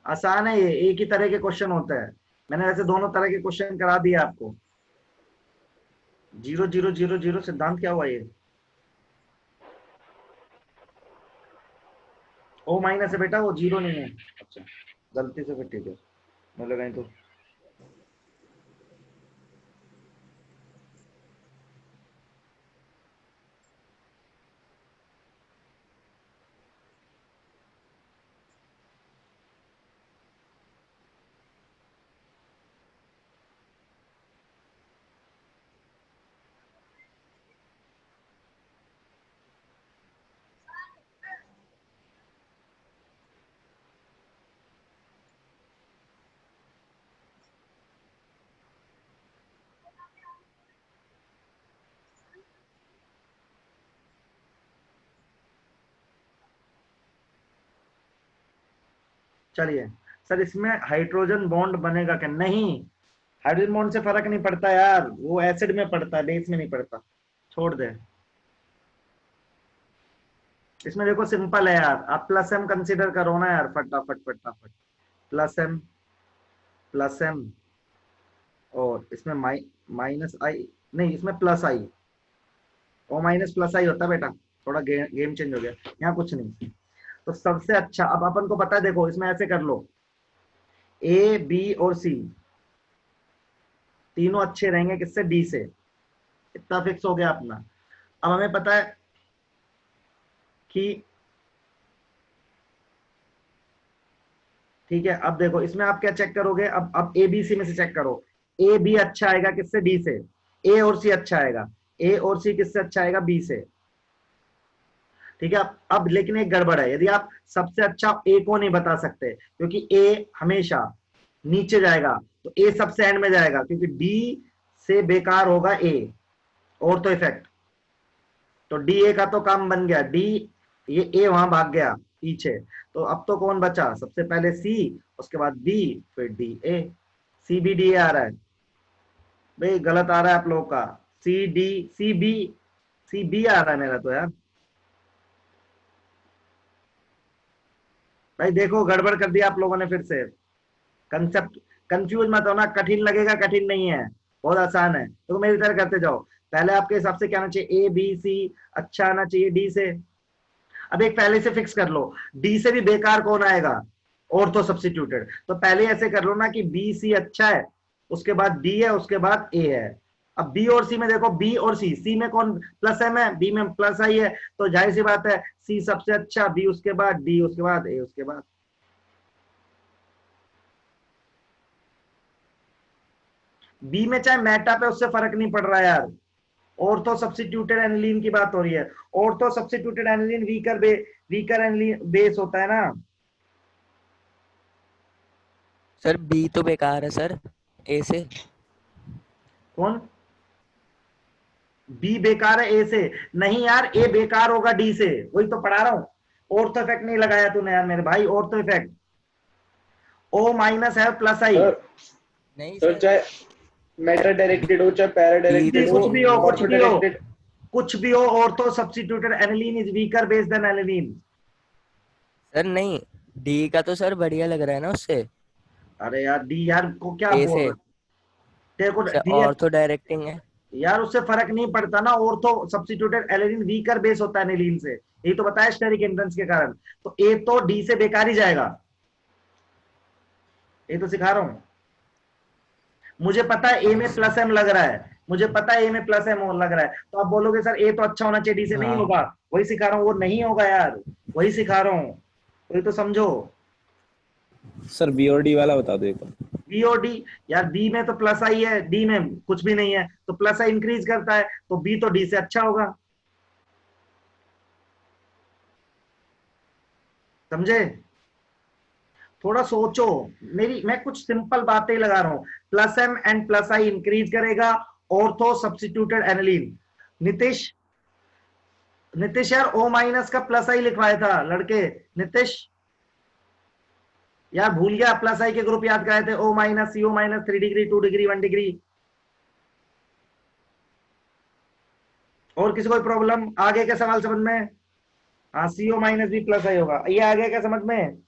आसान है ये, एक ही तरह के क्वेश्चन होते हैं। मैंने वैसे दोनों तरह के क्वेश्चन करा दिया आपको। 0 0 0 0 सिद्धांत क्या हुआ ये? ओ माइनस है बेटा, वो 0 नहीं है। अच्छा, गलती से, फिर ठीक है, मैं लगाई तो। चलिए सर, इसमें हाइड्रोजन बॉन्ड बनेगा क्या? नहीं, हाइड्रोजन बॉन्ड से फर्क नहीं पड़ता यार, वो एसिड में पड़ता है, बेस में नहीं पड़ता, छोड़ दे। इसमें देखो सिंपल है यार, आप प्लस एम कंसीडर करो ना यार, फटाफट फटाफट। प्लस एम, प्लस एम, और इसमें माइनस आई, नहीं इसमें प्लस आई। ओ माइनस प्लस आई होता है बेटा, थोड़ा गेम चेंज हो गया, यहाँ कुछ नहीं। तो सबसे अच्छा, अब अपन को पता है, देखो इसमें ऐसे कर लो, ए बी और सी तीनों अच्छे रहेंगे किससे? डी से। इतना फिक्स हो गया अपना। अब हमें पता है कि, ठीक है, अब देखो इसमें आप क्या चेक करोगे? अब ए बी सी में से चेक करो। ए बी अच्छा आएगा किससे? डी से। ए और सी अच्छा आएगा, ए और सी किससे अच्छा आएगा? बी से। ठीक है, अब लेकिन एक गड़बड़ है, यदि आप सबसे अच्छा ए को नहीं बता सकते, क्योंकि ए हमेशा नीचे जाएगा, तो ए सबसे एंड में जाएगा, क्योंकि डी से बेकार होगा ए, और तो इफेक्ट। तो डी ए का तो काम बन गया, डी, ये ए वहां भाग गया पीछे, तो अब तो कौन बचा? सबसे पहले सी, उसके बाद बी, फिर D A. C B D A आ रहा है भाई, गलत आ रहा है आप लोगों का। C D, C B, C B आ रहा है मेरा तो यार। भाई देखो गड़बड़ कर दिया आप लोगों ने फिर से। कंसेप्ट कंफ्यूज मत होना, कठिन लगेगा, कठिन नहीं है, बहुत आसान है, तो मेरी तरह करते जाओ। पहले आपके हिसाब से क्या आना चाहिए, ए बी सी, अच्छा आना चाहिए डी से। अब एक पहले से फिक्स कर लो, डी से भी बेकार कौन आएगा, ऑर्थो सब्स्टिट्यूटेड। तो पहले ऐसे कर लो ना कि बी सी अच्छा है, उसके बाद डी है, उसके बाद ए है। अब बी और सी में देखो, बी और सी, सी में कौन प्लस एम है, बी में प्लस आई है, तो जाहिर सी बात है सी सबसे अच्छा, बी उसके बाद, डी उसके बाद, ए उसके बाद। बी में चाहे मेटा पे, उससे फर्क नहीं पड़ रहा यार, ऑर्थो सब्स्टिट्यूटेड एनिलीन की बात हो रही है। Ortho substituted aniline weaker aniline base होता है ना। सर बी तो बेकार है सर, ए से। कौन बी बेकार है ए से? नहीं यार, ए बेकार होगा डी से, वही तो पढ़ा रहा हूं। ऑर्थो इफेक्ट नहीं लगाया तूने यार मेरे भाई, ऑर्थो इफेक्ट। ओ माइनस है प्लस आई। सर नहीं सर सर, चाहे मेटा डायरेक्टेड हो चाहे पैरा डायरेक्टेड हो, कुछ भी हो, कुछ ऑर्थो भी हो, डायरेक्टेड। कुछ भी हो, ortho substituted aniline is weaker base than aniline. Sir नहीं, डी का तो सर बढ़िया लग रहा है ना उससे, अरे यार डी यार को क्या ए बोल से। रहा है, तेरे को सर डी ऑर्थो डायरेक्टिंग है। यार, उससे फर्क नहीं पड़ता ना, ortho substituted aniline weaker base होता है एनिलीन से, यही तो बताया स्टेरिक एंट्रेंस के कारण। तो ए तो डी से बेकार ही जाएगा, ये तो सिखा रहा हूं। मुझे पता है ए में प्लस एम लग रहा है, मुझे पता है ए में प्लस एम लग रहा है, तो आप बोलोगे सर ए तो अच्छा होना चाहिए डी से, नहीं हाँ होगा। वही सिखा रहा हूँ, वो नहीं होगा यार, वही सिखा रहा हूँ, वही तो समझो। सर बी और डी वाला बता दो एक बार। बी और डी, यार बी में तो प्लस आई है, डी में कुछ भी नहीं है, तो प्लस आई इंक्रीज करता है, तो बी तो डी से अच्छा होगा, समझे? थोड़ा सोचो, मैं कुछ सिंपल बातें लगा रहा हूं। Plus M and plus I increase करेगा ortho substituted aniline. Nitish, Nitish यार ओ माइनस का प्लस आई लिखवाया था लड़के, नीतीश यार भूल गया, प्लस आई के ग्रुप याद कराए थे, O minus, CO minus, 3 degree, 2 degree, 1 degree. और किसी कोई प्रॉब्लम, आगे का सवाल समझ में? हाँ, सीओ माइनस भी प्लस आई होगा, ये आगे का समझ में?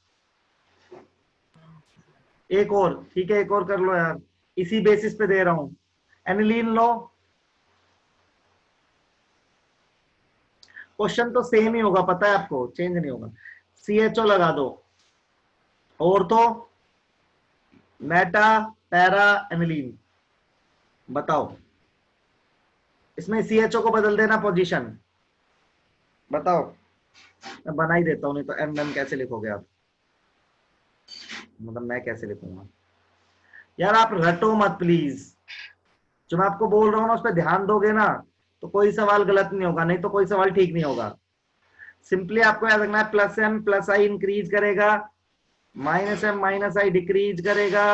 एक और, ठीक है, एक और कर लो यार, इसी बेसिस पे दे रहा हूं। एनिलीन लो, क्वेश्चन तो सेम ही होगा, पता है आपको, चेंज नहीं होगा। सीएचओ लगा दो, ऑर्थो, मेटा, पैरा, एनिलीन, बताओ। इसमें सीएचओ को बदल देना पोजीशन, बताओ। मैं बना ही देता हूं, नहीं तो एम कैसे लिखोगे आप, मतलब मैं कैसे लिखूंगा यार, आप रटो मत प्लीज। जो मैं आपको बोल रहा हूँ ना, उस पर ध्यान दोगे ना, तो कोई सवाल गलत नहीं होगा, नहीं तो कोई सवाल ठीक नहीं होगा। सिंपली आपको याद रखना है, plus M plus I increase करेगा, minus M minus I decrease करेगा,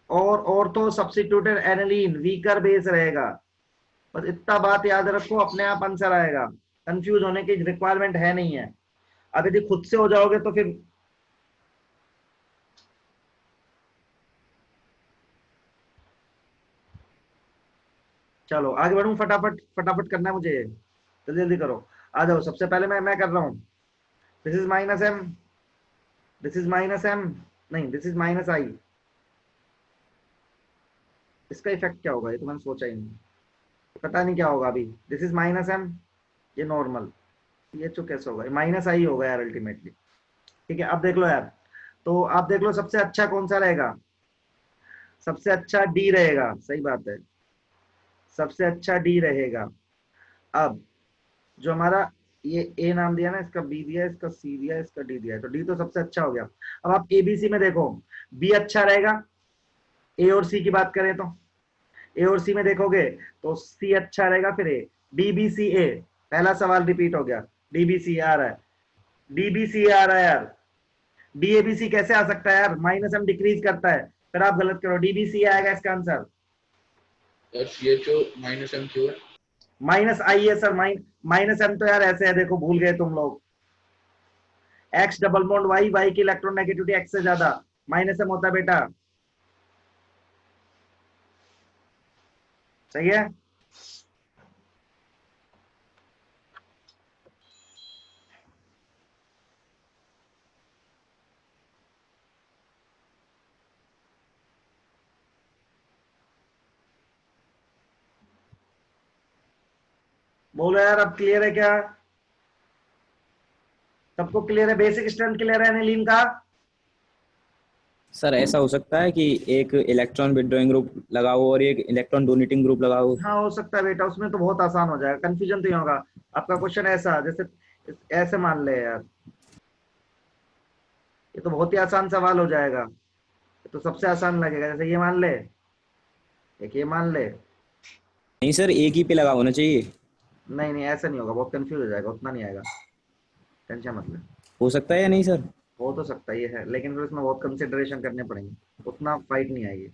और ortho substituted aniline weaker base रहेगा। बस इतना बात याद रखो, अपने आप आंसर आएगा, कंफ्यूज होने की रिक्वायरमेंट है नहीं है। अब यदि खुद से हो जाओगे तो फिर चलो आगे बढ़ूं, फटाफट फटाफट करना है मुझे, जल्दी जल्दी करो। आ जाओ, सबसे पहले मैं कर रहा हूं, this is minus M, this is minus M, नहीं दिस इज माइनस आई। इसका इफेक्ट क्या होगा, ये तो मैंने सोचा ही नहीं, पता नहीं क्या होगा अभी। दिस इज माइनस एम, ये नॉर्मल, ये तो कैसे होगा, माइनस आई होगा यार अल्टीमेटली। ठीक है, अब देख लो यार, तो आप देख लो सबसे अच्छा कौन सा रहेगा, सबसे अच्छा डी रहेगा, सही बात है, सबसे अच्छा डी रहेगा। अब जो हमारा ये ए नाम दिया ना, इसका बी दिया, इसका सी दिया, इसका डी दिया है, तो डी तो सबसे अच्छा हो गया। अब आप एबीसी में देखो, बी अच्छा रहेगा, ए और सी की बात करें तो ए और सी में देखोगे तो सी अच्छा रहेगा, फिर ए, डी बी सी ए, पहला सवाल रिपीट हो गया, डी बी सी आ रहा है, डी बी सी आ रहा है यार, डी ए बी सी कैसे आ सकता है यार, माइनस एम डिक्रीज करता है, फिर आप गलत करो, डी बी सी आएगा इसका answer. CHO minus M Q है। माइनस आई है सर, माइनस एम तो यार ऐसे है, देखो भूल गए तुम लोग, X double bond Y, Y की इलेक्ट्रॉन नेगेटिविटी एक्स से ज्यादा, माइनस एम होता है बेटा, सही है। बोलो यार, अब क्लियर है क्या? सबको क्लियर है? बेसिक स्ट्रेंथ क्लियर है एनिलीन का? सर ऐसा हो सकता है कि एक इलेक्ट्रॉन विड्रॉइंग ग्रुप लगाओ और एक इलेक्ट्रॉन डोनेटिंग ग्रुप लगाओ। हाँ हो सकता है बेटा, उसमें तो बहुत आसान हो जाएगा, कंफ्यूजन तो नहीं होगा। आपका क्वेश्चन ऐसा, जैसे ऐसे मान ले यार, ये तो बहुत ही आसान सवाल हो जाएगा, ये तो सबसे आसान लगेगा। जैसे ये मान ले, एक ये मान ले। नहीं सर, एक ही पे लगा होना चाहिए। नहीं नहीं, ऐसा नहीं होगा, बहुत कंफ्यूज हो जाएगा, उतना नहीं आएगा, टेंशन मत ले। हो सकता है या नहीं सर? हो तो सकता ही है, लेकिन फिर उसमें बहुत कंसिडरेशन करने पड़ेंगे, उतना फाइट नहीं आएगी।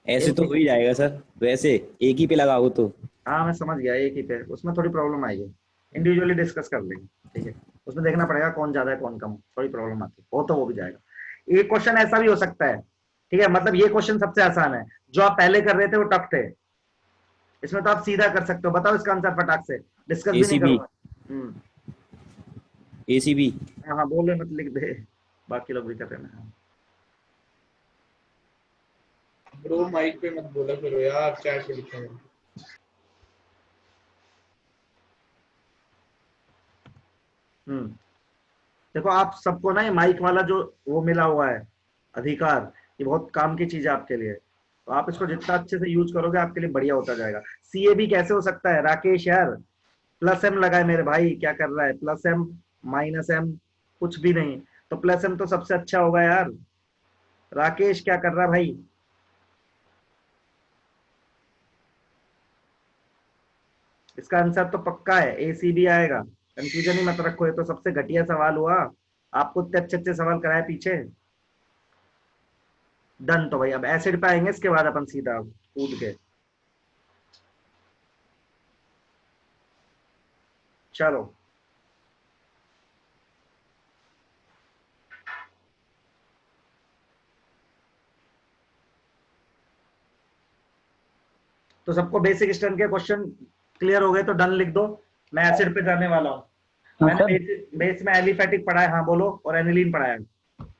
ऐसे तो हो ही जाएगा सर, वैसे एक ही पे लगाओ तो। हाँ मैं समझ गया, एक ही पे उसमें थोड़ी प्रॉब्लम आएगी, इंडिविजुअली डिस्कस कर लेंगे, ठीक है। उसमें देखना पड़ेगा कौन ज्यादा है कौन कम, थोड़ी प्रॉब्लम आती है, वो तो वो भी जाएगा। एक क्वेश्चन ऐसा भी हो सकता है, ठीक है, मतलब ये क्वेश्चन सबसे आसान है, जो आप पहले कर रहे थे वो टफ थे, इसमें तो आप सीधा कर सकते हो। बताओ इसका आंसर फटाक से, डिस्कस भी नहीं एसीबी। करूंगा। एसीबी। हाँ हाँ बोल रहे मत, लिख दे, बाकी लोग भी कर रहे हैं। ब्रो माइक पे मत बोला करो यार, चैट पे लिखा है। देखो आप सबको ना ये माइक वाला जो वो मिला हुआ है अधिकार, ये बहुत काम की चीज है आपके लिए, तो आप इसको जितना अच्छे से यूज करोगे आपके लिए बढ़िया होता जाएगा। सीए भी कैसे हो सकता है राकेश यार? प्लस एम लगाए मेरे भाई, क्या कर रहा है? प्लस एम माइनस एम कुछ भी नहीं, तो प्लस एम तो सबसे अच्छा होगा यार। राकेश क्या कर रहा है भाई? इसका आंसर तो पक्का है, एसीबी आएगा, कंफ्यूजन ही मत रखो, ये तो सबसे घटिया सवाल हुआ, आपको इतने अच्छे अच्छे सवाल कराए पीछे। डन, तो भाई अब एसिड पे आएंगे, इसके बाद अपन सीधा कूद के, चलो। तो सबको बेसिक स्ट्रेंथ के क्वेश्चन क्लियर हो गए तो डन लिख दो, मैं एसिड पे जाने वाला हूँ। मैंने बेस में एलिफेटिक पढ़ा है, हाँ बोलो, और एनिलीन पढ़ा है।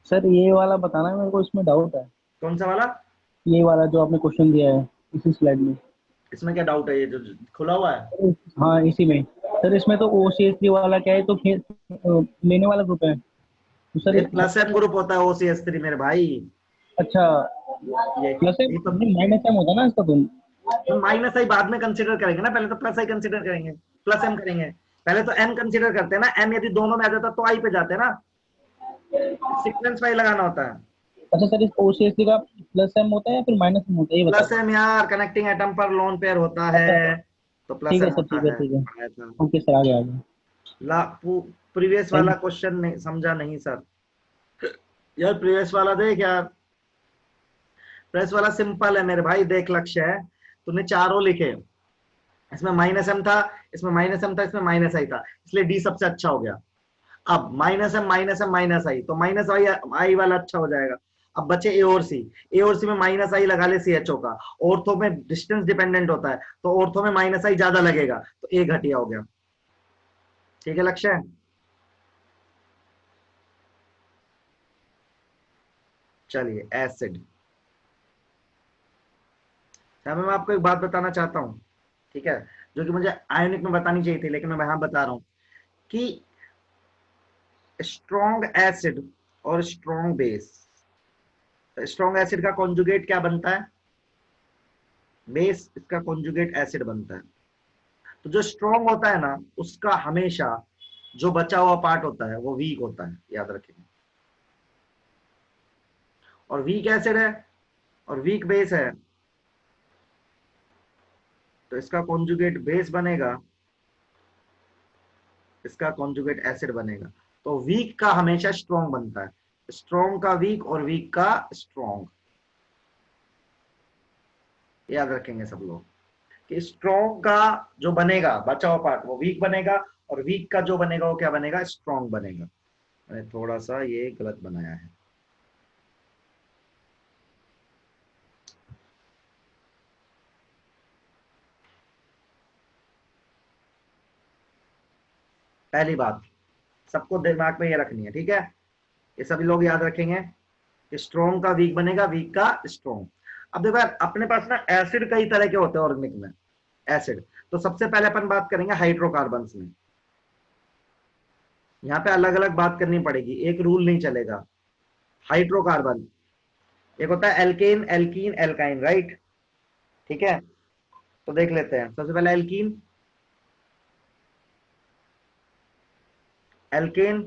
सर ये वाला बताना है, मेरे को इसमें डाउट है। कौन सा वाला? ये वाला जो आपने क्वेश्चन दिया है इसी स्लाइड में। इसमें क्या डाउट है, ये जो खुला हुआ है? हाँ इसी में सर, इसमें तो OCH3 वाला क्या है, तो लेने वाला ग्रुप है तो सर। प्लस एम ग्रुप होता है OCH3 मेरे भाई। अच्छा, प्लस एम माइनस एम होता है ना इसका? तो माइनस आई बाद में कंसीडर करेंगे ना, पहले तो प्लस आई कंसीडर करेंगे, प्लस एम करेंगे, पहले तो एम कंसीडर करते हैं ना, एम यदि दोनों में आ जाता तो आई पे जाते हैं ना, सीक्वेंस वाइज लगाना होता है। अच्छा सर, इस OCH3 का प्लस एम होता है या फिर माइनस एम होता है, ये प्लस एम यार, कनेक्टिंग एटम पर लोन पेयर होता है, तो प्लस एम होता है। ओके सर, आगे आगे। प्रीवियस वाला क्वेश्चन नहीं समझा नहीं सर यार, प्रीवियस वाला देख यार, प्रेस वाला सिंपल है मेरे भाई, देख लक्ष्य है, तूने चारों लिखे, इसमें माइनस एम था, इसमें माइनस एम था, इसमें माइनस आई था, इसलिए डी सबसे अच्छा हो गया। अब minus M minus M minus I, तो माइनस आई वाला अच्छा हो जाएगा। अब बचे ए और सी, ए और सी में माइनस आई लगा ले CHO का, ऑर्थो में डिस्टेंस डिपेंडेंट होता है, तो ऑर्थो में माइनस आई ज्यादा लगेगा, तो ए घटिया हो गया। ठीक है लक्ष्य? चलिए एसिड, मैं आपको एक बात बताना चाहता हूं, ठीक है, जो कि मुझे आयोनिक में बतानी चाहिए थी, लेकिन मैं वहां बता रहा हूं कि स्ट्रॉन्ग एसिड और स्ट्रॉन्ग बेस, स्ट्रॉन्ग एसिड का कॉन्जुगेट क्या बनता है? बेस, इसका कॉन्जुगेट एसिड बनता है। तो जो स्ट्रॉन्ग होता है ना, उसका हमेशा जो बचा हुआ पार्ट होता है वो वीक होता है, याद रखेंगे। और वीक एसिड है और वीक बेस है, तो इसका कॉन्जुगेट बेस बनेगा, इसका कॉन्जुगेट एसिड बनेगा। तो वीक का हमेशा स्ट्रॉन्ग बनता है, स्ट्रॉन्ग का वीक और वीक का स्ट्रॉन्ग, याद रखेंगे सब लोग कि स्ट्रॉन्ग का जो बनेगा बचा हुआ पार्ट वो वीक बनेगा, और वीक का जो बनेगा वो क्या बनेगा? स्ट्रॉन्ग बनेगा। मैंने थोड़ा सा ये गलत बनाया है, पहली बात सबको दिमाग में ये रखनी है, ठीक है, ये सभी लोग याद रखेंगे कि स्ट्रॉन्ग का वीक बनेगा, वीक का स्ट्रॉन्ग। अब देखो यार, अपने पास ना एसिड कई तरह के होते हैं ऑर्गेनिक में, एसिड तो सबसे पहले अपन बात करेंगे हाइड्रोकार्बन्स में। यहाँ पे अलग अलग बात करनी पड़ेगी, एक रूल नहीं चलेगा। हाइड्रोकार्बन एक होता है एल्केन, एल्कीन, एल्काइन, राइट? ठीक है, तो देख लेते हैं। सबसे पहले एल्कीन, एल्केन,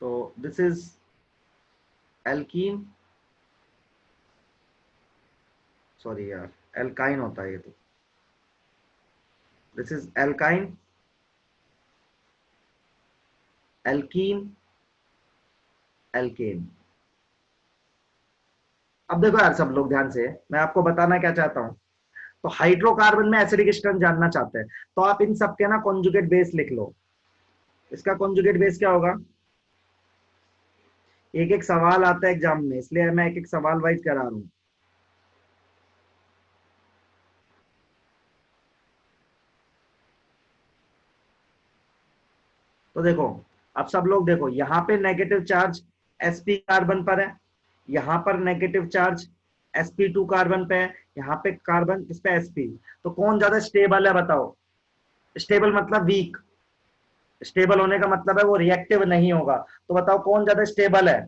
तो दिस इज एल्कीन, सॉरी यार एल्काइन होता है ये तो, this is alkyne, alkene, alkane. अब देखो यार सब लोग ध्यान से, मैं आपको बताना क्या चाहता हूं। तो हाइड्रोकार्बन में एसिडिक स्ट्रेंथ जानना चाहते हैं, तो आप इन सब के ना कॉन्जुगेट बेस लिख लो। इसका कॉन्जुगेट बेस क्या होगा? एक एक सवाल आता है एग्जाम में, इसलिए मैं एक एक सवाल वाइज करा रहा हूं। तो देखो, अब सब लोग देखो, यहां पे नेगेटिव चार्ज sp कार्बन पर है, यहां पर नेगेटिव चार्ज sp2 कार्बन पे है, यहाँ पे कार्बन किस पे sp। तो कौन ज्यादा स्टेबल है बताओ? स्टेबल मतलब वीक, स्टेबल होने का मतलब है वो रिएक्टिव नहीं होगा। तो बताओ कौन ज्यादा स्टेबल है?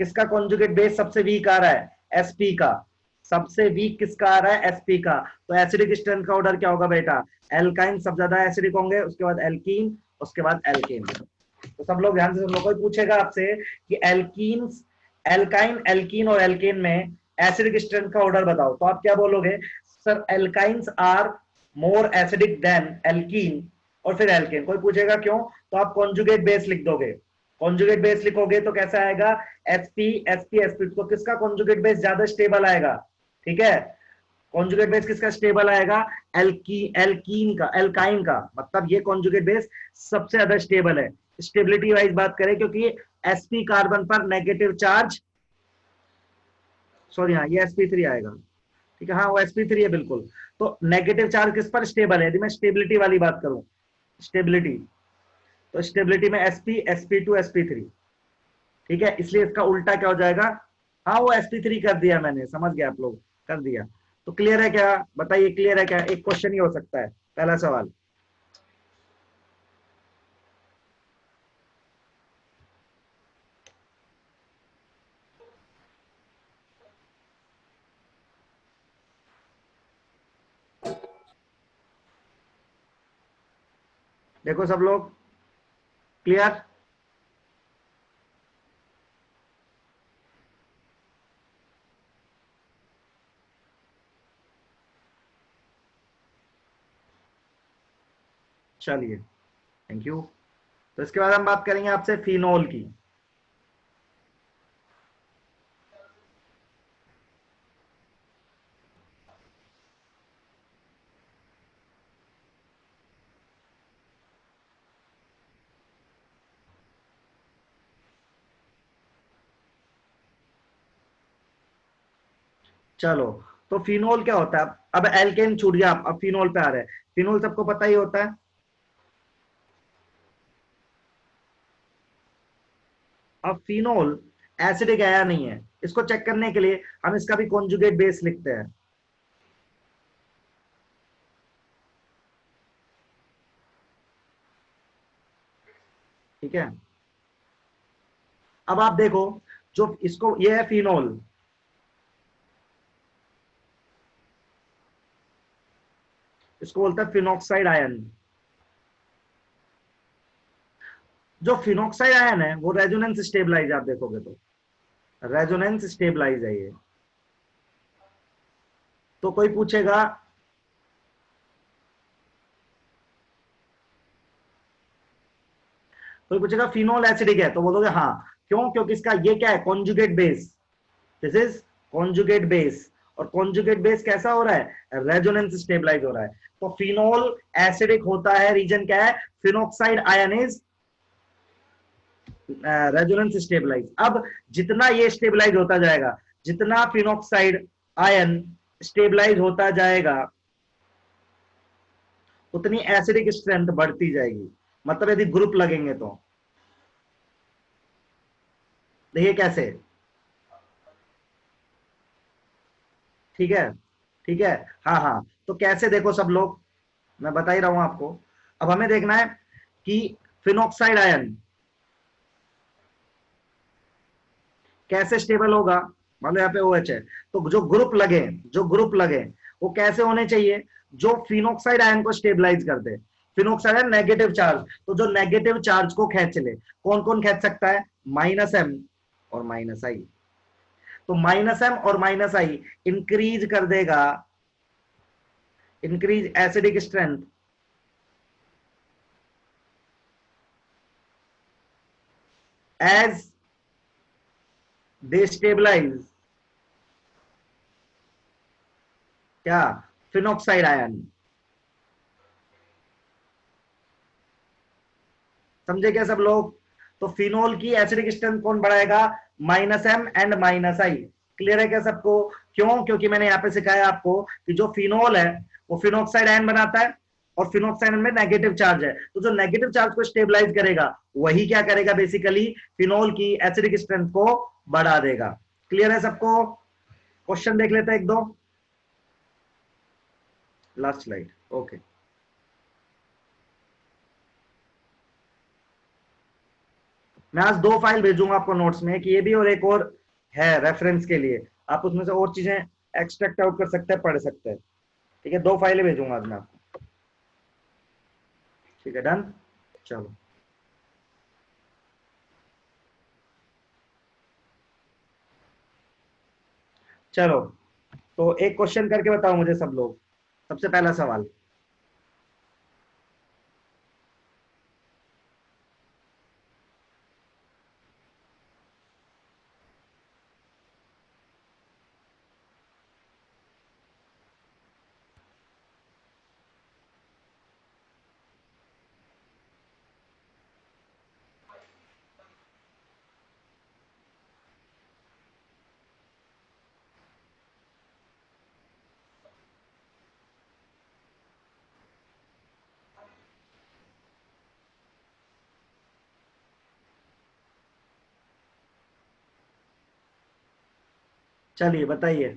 किसका कॉन्जुगेट बेस सबसे वीक आ रहा है? sp का। सबसे वीक किसका आ रहा है? sp का। तो एसिडिक स्ट्रेंथ का ऑर्डर क्या होगा बेटा? एल्काइन सब ज्यादा एसिडिक होंगे, उसके बाद एल्कीन, उसके बाद एल्केन। तो सब लोग ध्यान से सुन लो, कोई पूछेगा आपसे कि एल्कीन, एल्काइन, एल्कीन और एल्केन में एसिडिक स्ट्रेंथ का ऑर्डर बताओ, तो आप क्या बोलोगे? Sir alkynes are more acidic than alkene और फिर एल्केन। कोई पूछेगा क्यों, तो आप कॉन्जुगेट बेस लिख दोगे। कॉन्जुगेट बेस लिखोगे तो कैसा आएगा? sp sp sp। तो किसका कॉन्जुगेट बेस ज्यादा स्टेबल आएगा? ठीक है, कॉन्जुगेट बेस किसका स्टेबल आएगा? एल्कीन का, एल्काइन का। मतलब ये कॉन्जुगेट बेस सबसे ज्यादा स्टेबल है। स्टेबिलिटी वाइज बात करें, क्योंकि sp कार्बन पर नेगेटिव चार्ज, सॉरी हाँ ये sp3 आएगा, ठीक है, हाँ वो sp3 है बिल्कुल। तो नेगेटिव चार्ज किस पर स्टेबल है? यदि मैं स्टेबिलिटी वाली बात करूं, स्टेबिलिटी, तो स्टेबिलिटी में sp, sp2, sp3, ठीक है। इसलिए इसका उल्टा क्या हो जाएगा? हाँ वो sp3 कर दिया मैंने, समझ गया आप लोग, कर दिया। तो क्लियर है क्या? बताइए क्लियर है क्या? एक क्वेश्चन ही हो सकता है, पहला सवाल। देखो सब लोग क्लियर? चलिए थैंक यू। तो इसके बाद हम बात करेंगे आपसे फिनोल की। चलो, तो फिनोल क्या होता है? अब एल्केन छूट गया, अब फिनोल पे आ रहे हैं। फिनोल सबको पता ही होता है। अब फिनोल एसिडिक है या नहीं है, इसको चेक करने के लिए हम इसका भी कॉन्जुगेट बेस लिखते हैं। ठीक है, अब आप देखो, जो इसको, ये है फिनोल, इसको बोलता है फिनॉक्साइड आयन। जो फिनॉक्साइड आयन है वो रेजोनेंस स्टेबलाइज, आप देखोगे तो रेजोनेंस स्टेबलाइज है ये। तो कोई पूछेगा फिनोल एसिडिक है, तो बोलोगे हाँ। क्यों? क्योंकि इसका ये क्या है? Conjugate base, this is conjugate base. और कॉन्जुगेट बेस कैसा हो रहा है? रेजोनेंस स्टेबलाइज हो रहा है। तो फिनोल एसिडिक होता है, रीजन क्या है? Phenoxide ion is resonance stabilise. अब जितना ये स्टेबलाइज होता जाएगा, जितना फिनॉक्साइड आयन स्टेबलाइज होता जाएगा, उतनी एसिडिक स्ट्रेंथ बढ़ती जाएगी। मतलब यदि ग्रुप लगेंगे तो देखिए कैसे, ठीक है, ठीक है, हाँ हाँ, तो कैसे देखो सब लोग, मैं बता ही रहा हूं आपको। अब हमें देखना है कि फिनॉक्साइड आयन कैसे स्टेबल होगा। मान लो यहाँ पे OH है, तो जो ग्रुप लगे वो कैसे होने चाहिए, जो फिनॉक्साइड आयन को स्टेबलाइज कर दे। फिनॉक्साइड आयन नेगेटिव चार्ज, तो जो नेगेटिव चार्ज को खींच ले, कौन कौन खींच सकता है, -M और -I। तो -M और -I इंक्रीज कर देगा, increase acidic strength as they stabilize क्या, फिनॉक्साइड आयन। समझे क्या सब लोग। तो फिनोल की एसिडिक स्ट्रेंथ कौन बढ़ाएगा, -M एंड -I। क्लियर है क्या सबको। क्यों, क्योंकि मैंने यहाँ पे सिखाया आपको कि जो फिनोल है वो फिनॉक्साइड आयन बनाता है और फिनॉक्साइड में नेगेटिव चार्ज है, तो जो नेगेटिव चार्ज को स्टेबलाइज करेगा वही क्या करेगा, बेसिकली फिनोल की एसिडिक स्ट्रेंथ को बढ़ा देगा। क्लियर है सबको। क्वेश्चन देख लेते हैं एक दो, लास्ट स्लाइड, ओके। मैं आज 2 फाइल भेजूंगा आपको नोट्स में, कि ये भी और एक और है रेफरेंस के लिए, आप उसमें से और चीजें एक्सट्रैक्ट आउट कर सकते हैं, पढ़ सकते हैं। ठीक है, 2 फाइलें भेजूंगा आज मैं आपको। ठीक है, डन। चलो चलो, तो एक क्वेश्चन करके बताओ मुझे सब लोग। सबसे पहला सवाल, चलिए बताइए।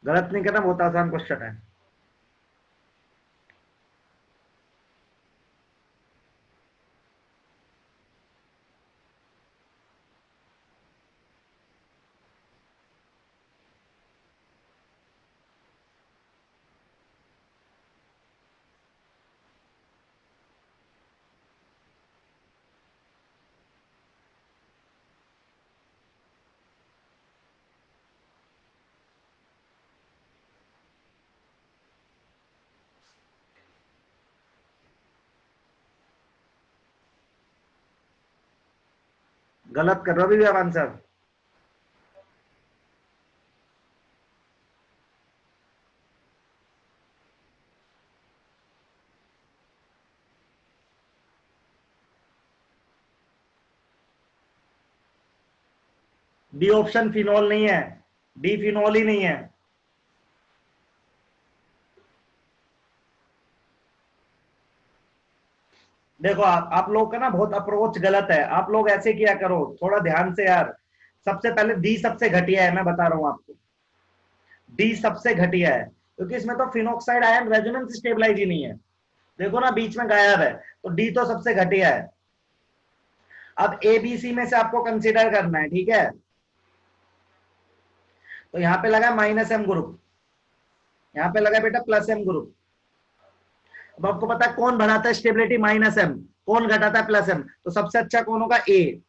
गलत नहीं करना, बहुत आसान क्वेश्चन है। गलत कर रहे हो अभी भी आप आंसर। डी ऑप्शन फिनोल नहीं है, डी फिनोल ही नहीं है। देखो आप लोग का ना बहुत अप्रोच गलत है। आप लोग ऐसे किया करो, थोड़ा ध्यान से यार। सबसे पहले डी सबसे घटिया है, मैं बता रहा हूं आपको, डी सबसे घटिया है, क्योंकि इसमें तो फिनॉक्साइड आयन रेजोनेंस स्टेबलाइज ही नहीं है। देखो ना बीच में गायब है, तो डी तो सबसे घटिया है। अब ABC में से आपको कंसीडर करना है, ठीक है। तो यहां पे लगा -M ग्रुप, यहां पे लगा बेटा +M ग्रुप। अब आपको पता है कौन बढ़ाता है स्टेबिलिटी, -M, कौन घटाता है +M। तो सबसे अच्छा कौन होगा, A,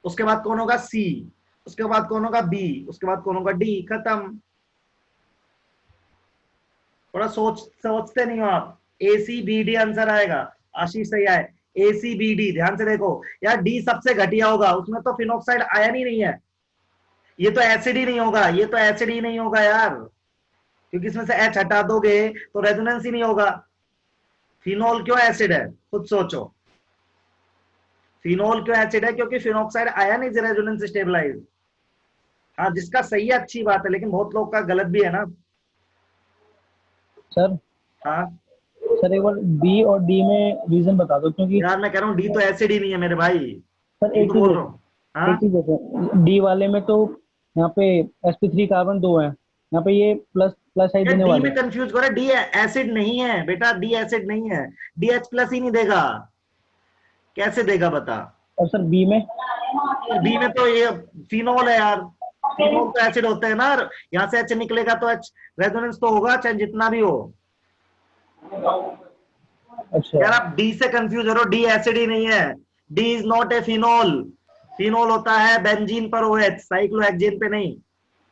उसके बाद कौन होगा C, उसके बाद कौन होगा B, उसके बाद कौन होगा D। खत्म। थोड़ा सोचते नहीं हो आप। ACBD आंसर आएगा। आशीष सही आए, ACBD। ध्यान से देखो यार, D सबसे घटिया होगा, उसमें तो फिनॉक्साइड आयन ही नहीं है। ये तो एसिड ही नहीं होगा, ये तो एसिड ही नहीं होगा यार, क्योंकि इसमें से H हटा दोगे तो रेजोनेंस ही नहीं होगा। फिनोल क्यों एसिड है, खुद सोचो। फिनोल क्यों एसिड है, क्योंकि phenoxide ion is resonance stabilise. हाँ, जिसका सही है अच्छी बात है, लेकिन बहुत लोग का गलत भी है ना। सर हाँ सर एक बार बी और डी में रीजन बता दो, क्योंकि यार मैं कह रहा हूँ डी तो एसिड ही नहीं है मेरे भाई, सर ये एक तो चीज बोल रहा हूँ। हाँ एक चीज देखो, डी वाले में तो यहाँ पे sp3 कार्बन 2 है, यहाँ पे ये प्लस प्लस आई देने डी वाले में हैं। कंफ्यूज करो, डी एसिड नहीं है बेटा, डी एसिड नहीं है, डी एच प्लस ही नहीं देगा, कैसे देगा बता। और सर बी में, बी में तो ये फिनोल है यार, फिनोल तो एसिड होते हैं ना, यहाँ से एच निकलेगा तो एच रेजोनेंस तो होगा चाहे जितना भी हो। अच्छा यार आप डी से कंफ्यूज हो रहे हो, डी एसिड ही नहीं है, D is not a phenol, phenol होता है बेंजीन पर OH, साइक्लोहेक्सेन पे नहीं।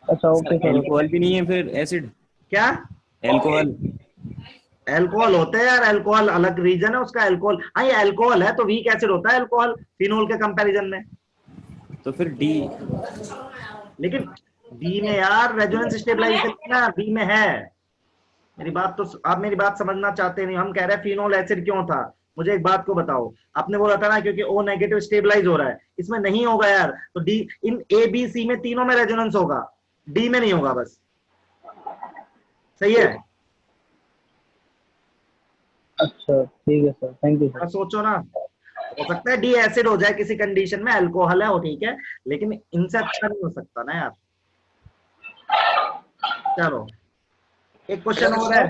अच्छा ओके सर। एल्कोहल भी नहीं है फिर एसिड? क्या एल्कोहल? एल्कोहल होते हैं यार, एल्कोहल अलग रीजन है उसका, एल्कोहल हाँ ये एल्कोहल है तो वीक एसिड होता है एल्कोहल फिनोल के कंपैरिजन में। तो फिर डी। लेकिन डी में यार रेजोनेंस स्टेबलाइजेशन ना बी में है। मेरी बात तो आप मेरी बात समझना चाहते नहीं, हम कह रहे हैं फिनोल एसिड क्यों था। मुझे एक बात को बताओ, आपने बोला था ना क्योंकि O नेगेटिव स्टेबलाइज हो रहा है, इसमें नहीं होगा यार, तो D in A B C में तीनों में रेजोनेंस होगा, डी में नहीं होगा बस, सही है। अच्छा ठीक है सर, थैंक यू सर। सोचो ना, हो सकता है डी एसिड हो जाए किसी कंडीशन में, अल्कोहल है वो ठीक है, लेकिन इनसे अच्छा नहीं हो सकता ना यार। चलो एक क्वेश्चन और है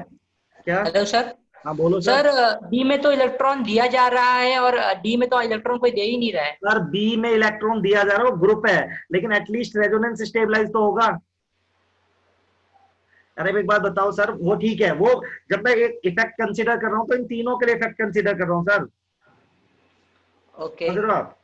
क्या? Hello sir. हाँ बोलो सर। सर डी में तो इलेक्ट्रॉन दिया जा रहा है और डी में तो इलेक्ट्रॉन कोई दे ही नहीं रहा है। सर बी में इलेक्ट्रॉन दिया जा रहा है, वो ग्रुप है, लेकिन एटलीस्ट रेजोनेंस स्टेबलाइज तो होगा। अरे एक बात बताओ सर, वो ठीक है, वो जब मैं एक इफेक्ट कंसीडर कर रहा हूँ तो इन तीनों के लिए इफेक्ट कंसीडर कर रहा हूँ सर, ओके समझ रहे हो आप,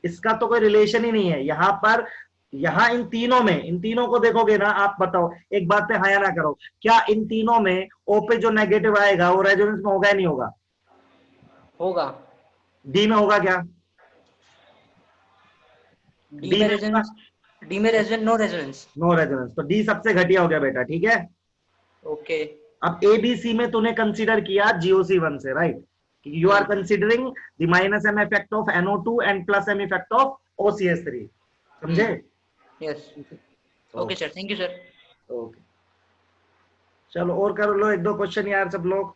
इसका तो कोई रिलेशन ही नहीं है यहाँ पर। यहाँ इन तीनों में, इन तीनों को देखोगे ना, आप बताओ एक बात पे हाँ या ना करो, क्या इन तीनों में O पे जो नेगेटिव आएगा वो रेजोनेंस में होगा या नहीं होगा? होगा। डी में होगा क्या? डी में रेजोनेंस, डी में resonance, no resonance. No resonance, तो डी सबसे घटिया हो गया बेटा, ठीक है। ओके अब ABC में तूने कंसीडर किया GOC1 से, right, you are considering the minus M effect of NO2 and plus M effect of OCH3, समझे? Yes okay sir, thank you sir. Okay चलो और कर लो एक दो क्वेश्चन यार सब लोग।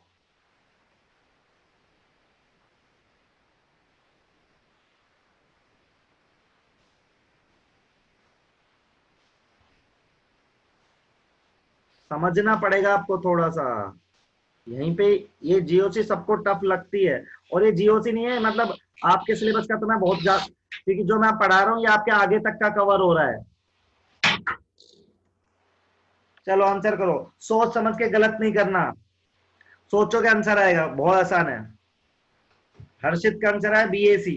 समझना पड़ेगा आपको थोड़ा सा, यहीं पे ये GOC सबको टफ लगती है, और ये GOC नहीं है मतलब आपके सिलेबस का तो मैं बहुत ज्यादा, क्योंकि जो मैं पढ़ा रहा हूँ ये आपके आगे तक का कवर हो रहा है। चलो आंसर करो, सोच समझ के गलत नहीं करना, सोचोगे आंसर आएगा, बहुत आसान है। हर्षित का आंसर है BAC।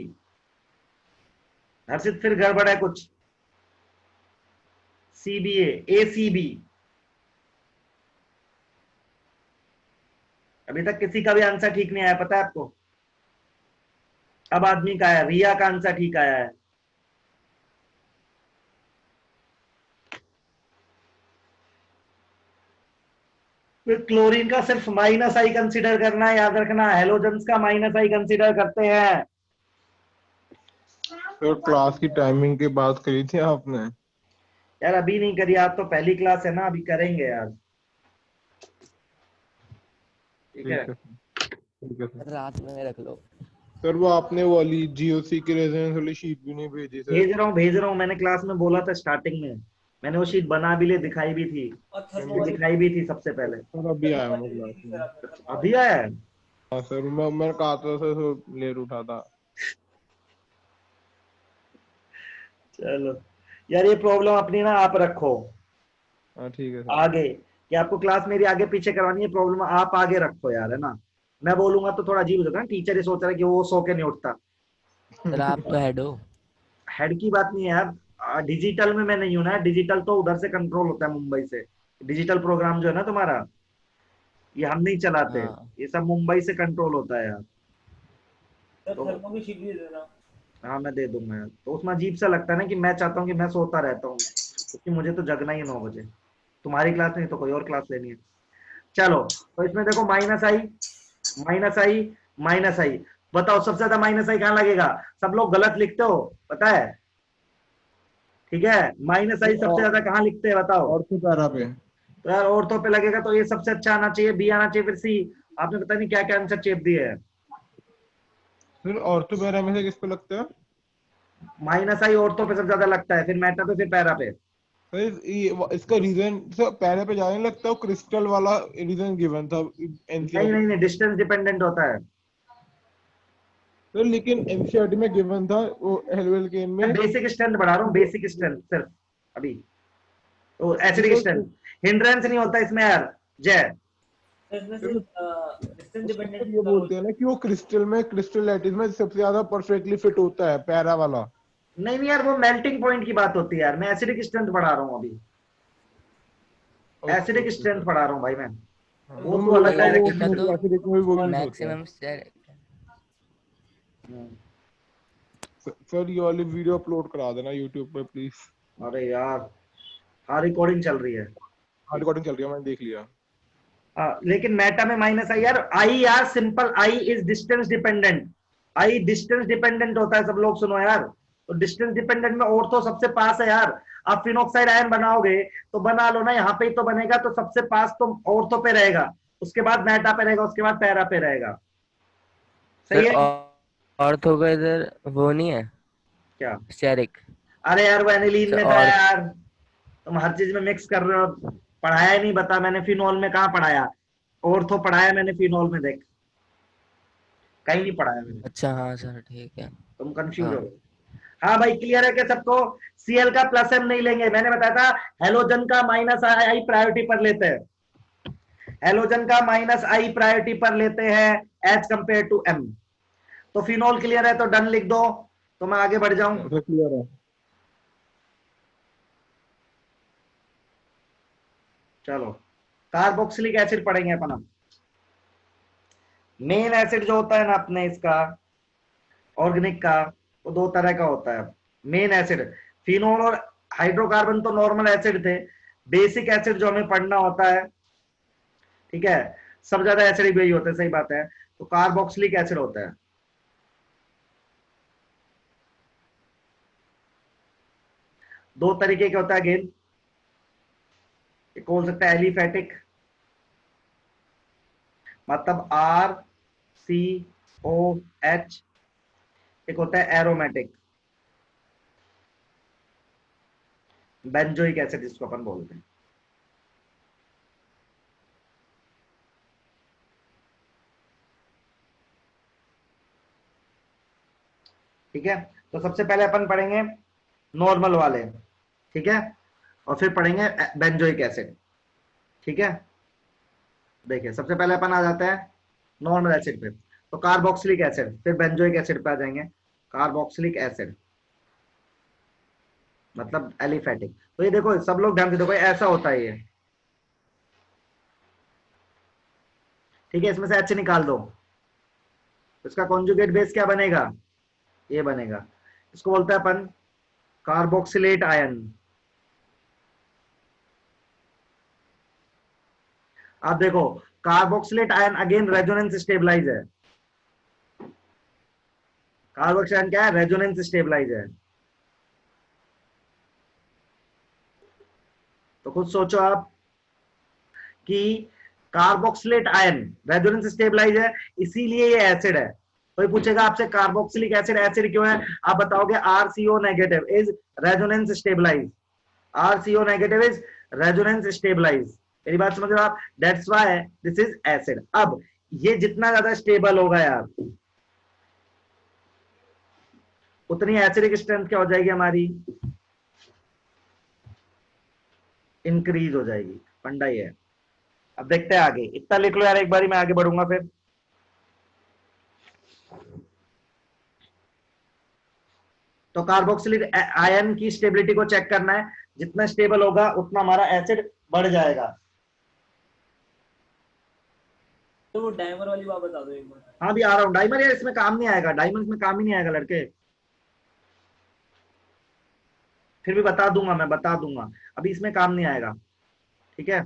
हर्षित फिर गड़बड़ है कुछ, CBA ACB। अभी तक किसी का भी आंसर ठीक नहीं आया, पता है आपको? अब आदमी का आया, रिया का आंसर ठीक आया है। फिर क्लोरीन का सिर्फ माइनस आई कंसीडर करना है, याद रखना, हेलोजन्स का माइनस आई कंसीडर करते हैं। तो क्लास की टाइमिंग की बात करी थी आपने? यार अभी नहीं करी, आज तो पहली क्लास है ना, अभी करेंगे यार, ठीक है? ठीक है सर। रात में रख लो सर वो आपने वो वाली GOC की रेजोनेंस वाली शीट भी नहीं भेजी सर। भेज रहा हूँ, मैंने क्लास में बोला था स्टार्टिंग में, मैंने वो शीट बना भी ली, दिखाई भी थी, दिखाई भी थी सबसे पहले। सर अभी आया हूँ क्लास में। अभी आया है? हाँ सर, मैं कहा था सर, लेट उठा था। चलो यार ये प्रॉब्लम अपनी ना आप रखो हाँ ठीक है सर। आगे, कि आपको क्लास मेरी आगे पीछे करवानी है, प्रॉब्लम आप आगे रखो यार, है ना? मैं बोलूंगा तो थोड़ा अजीब हो जाता है, टीचर ही सोच रहा है कि वो सो के नहीं उठता। सर आप तो हेड हो। हेड की बात नहीं है यार, डिजिटल में मैं नहीं हूं ना, डिजिटल तो उधर से कंट्रोल होता है मुंबई से, डिजिटल प्रोग्राम जो है ना तुम्हारा, ये हम नहीं चलाते, ये सब मुंबई से कंट्रोल होता है यार। तो हाँ मैं दे दूंगा यार, तो उसमें अजीब सा लगता है ना कि मैं चाहता हूँ कि मैं सोता रहता हूँ, क्योंकि मुझे तो जगना ही 9 बजे, तुम्हारी क्लास नहीं तो कोई और क्लास लेनी है। चलो तो इसमें देखो माइनस आई माइनस आई माइनस आई, बताओ सबसे ज्यादा माइनस आई कहाँ लगेगा? सब लोग गलत लिखते हो पता है, ठीक है? माइनस आई सबसे ज्यादा कहाँ लिखते हैं बताओ? ऑर्थो पैरा पे। तो यार ऑर्थो पे लगेगा, तो ये सबसे अच्छा आना चाहिए, बी आना चाहिए, फिर सी। आपने पता नहीं क्या क्या आंसर चेप दिए है। सर ऑर्थो पैरा में से किस पे लगता है? माइनस आई ऑर्थो पे सबसे ज्यादा लगता है, फिर मेटा पे, फिर पैरा पे। सर इसका रीजन सर पहले पे ज्यादा नहीं लगता, वो क्रिस्टल वाला रीजन गिवन था नहीं नहीं नहीं, डिस्टेंस डिपेंडेंट होता है। सर, लेकिन एनसीईआरटी में गिवन था वो हेलवेल केन में। बेसिक स्ट्रेंथ बढ़ा रहा हूँ, बेसिक स्ट्रेंथ सिर्फ अभी, तो एसिडिक स्ट्रेंथ, हिंड्रेंस नहीं होता इसमें यार जय। ये बोलते हैं ना कि वो क्रिस्टल में, क्रिस्टल लैटिस में सबसे ज्यादा परफेक्टली फिट होता है पैरा वाला। नहीं नहीं यार, वो मेल्टिंग पॉइंट की बात होती है यार, मैं एसिडिक स्ट्रेंथ बढ़ा रहा हूँ अभी, एसिडिक स्ट्रेंथ बढ़ा रहा हूँ भाई मैं, वो तो अलग डायरेक्शन है। एसिडिक में भी वो यूज होता है। मैक्सिमम सर ये वाली वीडियो अपलोड करा देना यूट्यूब पे प्लीज। अरे यार, हाँ रिकॉर्डिंग चल रही है। हाँ रिकॉर्डिंग चल रही है, मैंने देख लिया। लेकिन मेटा में माइनस आई यार, आई यार simple, I is distance dependent, I distance dependent होता है, सब लोग सुनो यार। तो डिस्टेंस डिपेंडेंट में ऑर्थो सबसे पास है यार, आप फिनॉक्साइड आयन बनाओगे तो बना लो ना, यहाँ पे ही तो बनेगा, तो सबसे पास तो ऑर्थो पे रहेगा, उसके बाद मेटा पे रहेगा, उसके बाद पैरा पे रहेगा, सही है। ऑर्थो का इधर वो नहीं है क्या स्टेरिक? अरे यार वो एनिलीन में था और यार, तुम हर चीज में मिक्स कर रहे हो, पढ़ाया नहीं, बता मैंने फिनॉल में कहाँ पढ़ाया, ऑर्थो पढ़ाया मैंने फिनॉल में, देख कहीं नहीं पढ़ाया मैंने। अच्छा हाँ सर ठीक है। तुम कंफ्यूज हाँ। हो गए। हाँ भाई क्लियर है क्या सबको? Cl का प्लस एम नहीं लेंगे, मैंने बताया था हेलोजन का माइनस आई प्रायोरिटी पर लेते हैं, हेलोजन का माइनस आई प्रायोरिटी पर लेते हैं एज कंपेयर टू एम। तो फिनॉल क्लियर है तो डन लिख दो, तो मैं आगे बढ़ जाऊं। क्लियर है। चलो कार्बोक्सिलिक एसिड पढ़ेंगे अपन अब। मेन एसिड जो होता है ना अपने इसका ऑर्गेनिक का, वो दो तरह का होता है। मेन एसिड फिनोल और हाइड्रोकार्बन तो नॉर्मल एसिड थे, बेसिक एसिड जो हमें पढ़ना होता है, ठीक है, सब ज्यादा एसिडिक भी होते हैं, सही बात है, तो कार्बोक्सिलिक एसिड होता है। दो तरीके के होता है अगेन, एक बोल सकता है एलिफेटिक, मतलब RCOH, एक होता है एरोमेटिक, बेंजोइक एसिड जिसको अपन बोलते हैं। ठीक है, तो सबसे पहले अपन पढ़ेंगे नॉर्मल वाले, ठीक है, और फिर पढ़ेंगे बेंजोइक एसिड, ठीक है। देखिए सबसे पहले अपन आ जाते हैं नॉर्मल एसिड पे, तो कार्बोक्सिलिक एसिड, फिर बेंजोइक एसिड पे आ जाएंगे। कार्बोक्सिलिक एसिड मतलब एलिफेटिक, तो ये देखो सब लोग ध्यान से देखो, ऐसा होता है ये, ठीक है, इसमें से H निकाल दो, इसका कॉन्जुगेट बेस क्या बनेगा, ये बनेगा, इसको बोलते हैं अपन कार्बोक्सिलेट आयन। आप देखो carboxylate ion again resonance stabilise है, कार्बोक्सिलेट आयन क्या है, रेजोनेंस स्टेबलाइज है। तो खुद सोचो आप कि कार्बोक्सिलेट आयन रेजोनेंस स्टेबलाइज है, इसीलिए ये एसिड है। कोई पूछेगा आपसे कार्बोक्सिलिक एसिड एसिड क्यों है, आप बताओगे RCO negative is resonance stabilise, RCO negative is resonance stabilise, मेरी बात समझ रहे हो आप, that's why this is acid. अब ये जितना ज्यादा स्टेबल होगा यार, उतनी एसिडिक स्ट्रेंथ क्या हो जाएगी हमारी, इंक्रीज हो जाएगी, फंडा ही है। अब देखते हैं आगे, इतना लिख लो यार एक बारी, मैं आगे बढ़ूंगा फिर। तो कार्बोक्सिलिक आयन की स्टेबिलिटी को चेक करना है, जितना स्टेबल होगा उतना हमारा एसिड बढ़ जाएगा। तो वो डाइमर वाली बात बता दो एक बार। हाँ भी आ रहा हूँ, डाइमर यार इसमें काम नहीं आएगा, डायमंड में काम ही नहीं आएगा लड़के, फिर भी बता दूंगा, मैं बता दूंगा, अभी इसमें काम नहीं आएगा, ठीक है।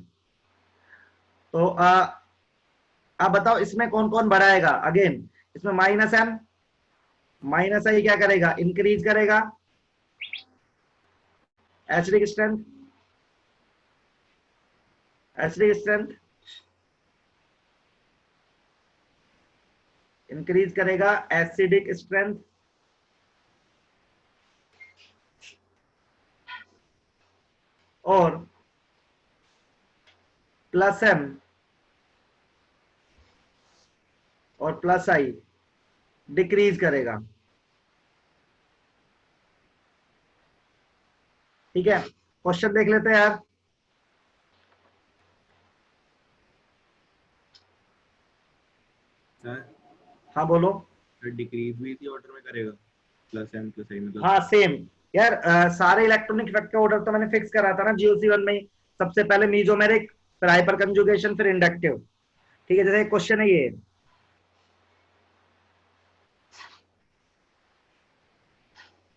तो आप बताओ इसमें कौन कौन बढ़ाएगा, अगेन इसमें माइनस एम, माइनस आई क्या करेगा, इंक्रीज करेगा acidic strength, acidic strength increase करेगा एसिडिक स्ट्रेंथ, और प्लस एम और प्लस आई डिक्रीज करेगा। ठीक है, क्वेश्चन देख लेते हैं यार। सर हाँ बोलो। डिक्रीज भी इसी ऑर्डर में करेगा, प्लस एम प्लस आई मतलब। हाँ सेम यार, सारे इलेक्ट्रॉनिक इफेक्ट का ऑर्डर तो मैंने फिक्स करा था ना GOC1 में ही। सबसे पहले मीजोमेरिक, फिर हाइपर कंजुगेशन, फिर इंडक्टिव। ठीक है, जैसे क्वेश्चन है ये,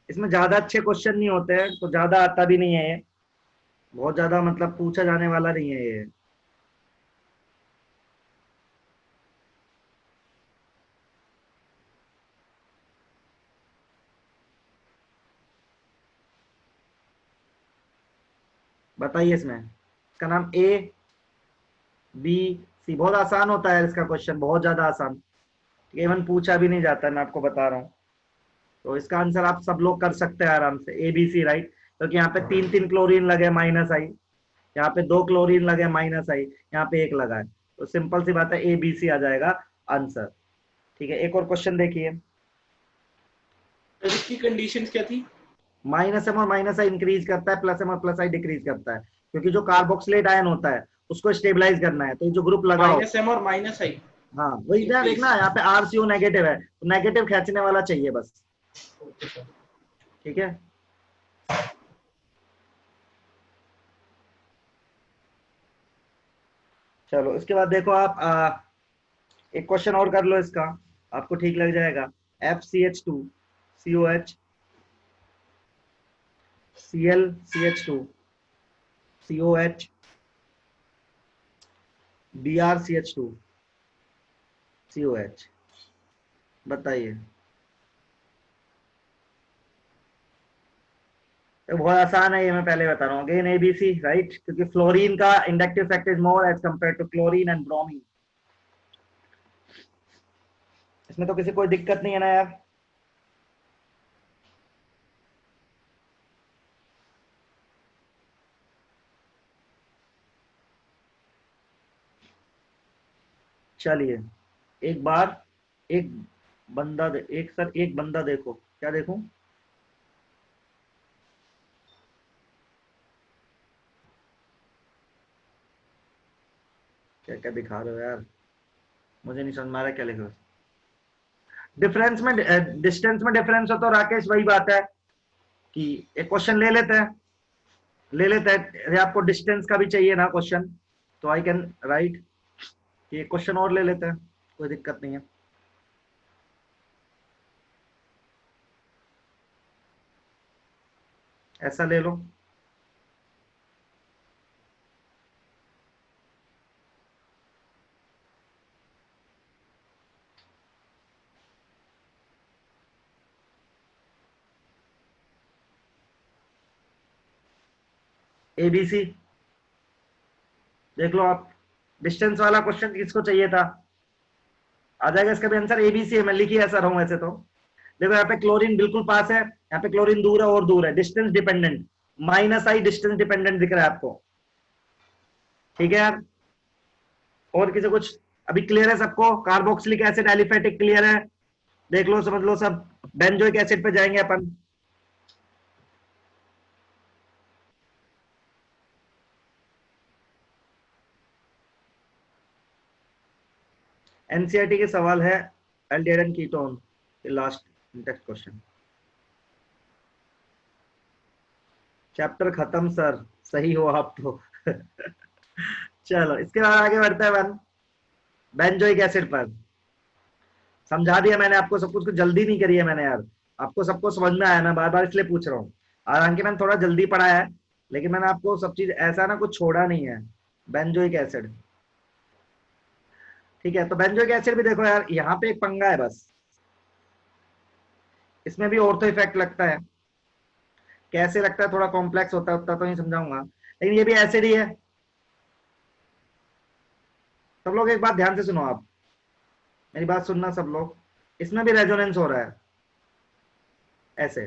इसमें ज्यादा अच्छे क्वेश्चन नहीं होते हैं, तो ज्यादा आता भी नहीं है ये, बहुत ज्यादा मतलब पूछा जाने वाला नहीं है ये। बताइए, इसमें इसका नाम ABC, बहुत आसान होता है इसका क्वेश्चन, बहुत ज्यादा आसान, इवन पूछा भी नहीं जाता है, मैं आपको बता रहा हूँ। तो इसका आंसर आप सब लोग कर सकते हैं आराम से, ABC राइट। क्योंकि यहाँ पे 3 क्लोरीन लगे माइनस आई, यहाँ पे 2 क्लोरीन लगे माइनस आई, यहाँ पे 1 लगा है, तो सिंपल सी बात है ABC आ जाएगा आंसर। ठीक है, एक और क्वेश्चन देखिए। इसकी कंडीशंस क्या थी? माइनस एम और माइनस आई इंक्रीज करता है, प्लस एम और प्लस आई डिक्रीज करता है, क्योंकि जो कार्बोक्सिलेट आयन होता है उसको स्टेबलाइज करना है, तो जो ग्रुप लगा हो, -m और -i। हाँ वही ना, देखना यहाँ पे RCO नेगेटिव है, तो नेगेटिव खींचने वाला चाहिए बस। ठीक है, चलो इसके बाद देखो आप, एक क्वेश्चन और कर लो इसका, आपको ठीक लग जाएगा। FCH2 COH ClCH2 COH BrCH2 COH, बताइए। तो बहुत आसान है ये, मैं पहले बता रहा हूँ, अगेन ABC राइट, क्योंकि फ्लोरीन का inductive effect is more as compared to chlorine and bromine. इसमें तो किसी कोई दिक्कत नहीं है ना यार। चलिए एक बार एक बंदा एक सर एक बंदा देखो, क्या देखूं? क्या क्या दिखा रहे हो यार, मुझे नहीं समझ में आ रहा क्या लिख रहे हो। डिफरेंस में डिस्टेंस में डिफरेंस हो तो राकेश वही बात है कि एक क्वेश्चन ले लेते हैं, अरे आपको डिस्टेंस का भी चाहिए ना क्वेश्चन, तो आई कैन राइट कि एक क्वेश्चन और ले लेते हैं, कोई दिक्कत नहीं है। ऐसा ले लो, ABC देख लो आप। डिस्टेंस वाला क्वेश्चन किसको चाहिए था, आ जाएगा इसका भी आंसर ABC है, मैं लिखी ऐसा रहा हूं वैसे तो। देखो यहाँ पे क्लोरीन बिल्कुल पास है, यहाँ पे क्लोरीन दूर है और दूर है, distance dependent, -i distance dependent दिख रहा है आपको। ठीक है यार, और किसी कुछ अभी क्लियर है सबको? कार्बोक्सिलिक एसिड एलिफेटिक क्लियर है, देख लो समझ लो सब। बेंजोइक एसिड पे जाएंगे अपन। NCERT के सवाल है aldehyde and ketone, last next question. Chapter खत्म सर, सही हो आप तो। चलो इसके बाद आगे बढ़ते हैं वन बेंजोइक एसिड पर। समझा दिया मैंने आपको सब कुछ जल्दी नहीं करी है मैंने यार, आपको सबको समझ में आया, मैं बार बार इसलिए पूछ रहा हूँ। हालांकि मैंने थोड़ा जल्दी पढ़ाया है, लेकिन मैंने आपको सब चीज ऐसा ना कुछ छोड़ा नहीं है। बेंजोइक एसिड, ठीक है, तो बेंजोइक एसिड भी देखो यार, यहाँ पे एक पंगा है बस, इसमें भी ऑर्थो इफेक्ट लगता है। कैसे लगता है, थोड़ा कॉम्प्लेक्स होता है, उतना तो नहीं समझाऊंगा, लेकिन ये भी एसिड ही है। सब लोग एक बात ध्यान से सुनो, आप मेरी बात सुनना सब लोग, इसमें भी रेजोनेंस हो रहा है ऐसे।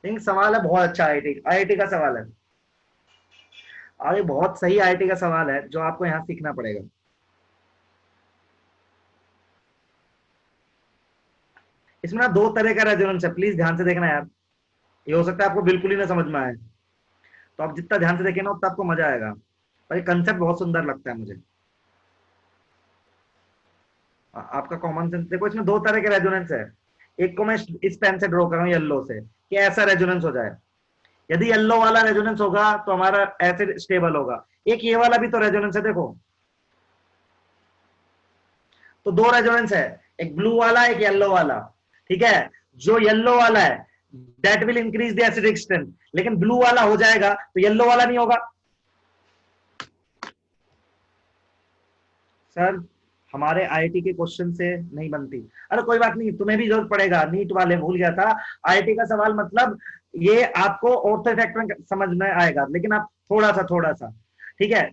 थिंक सवाल है बहुत अच्छा, आईआईटी का सवाल है, और ये बहुत सही आईआईटी का सवाल है जो आपको यहाँ सीखना पड़ेगा। इसमें ना दो तरह का रेजोनेंस है, प्लीज ध्यान से देखना यार, ये हो सकता है आपको बिल्कुल ही ना समझ में आए, तो आप जितना ध्यान से देखें ना उतना आपको मजा आएगा, और ये कंसेप्ट बहुत सुंदर लगता है मुझे। आपका कॉमन सेंस देखो, इसमें दो तरह के रेजोनेंस है। एक को मैं इस पेन से ड्रॉ कर रहा हूँ येलो से, कि ऐसा रेजोनेंस हो जाए। यदि येलो वाला रेजोनेंस होगा तो हमारा एसिड स्टेबल होगा। एक ये वाला भी तो रेजोनेंस है देखो, तो दो रेजोनेंस है, एक ब्लू वाला एक येलो वाला, ठीक है। जो येलो वाला है that will increase the acidic strength, लेकिन ब्लू वाला हो जाएगा तो येलो वाला नहीं होगा। सर हमारे आईआईटी के क्वेश्चन से नहीं बनती, अरे कोई बात नहीं, तुम्हें भी जरूरत पड़ेगा, नीट वाले भूल गया था। आईआईटी का सवाल मतलब ये आपको ऑर्थो इफेक्ट में समझ में आएगा, लेकिन आप थोड़ा सा, ठीक है,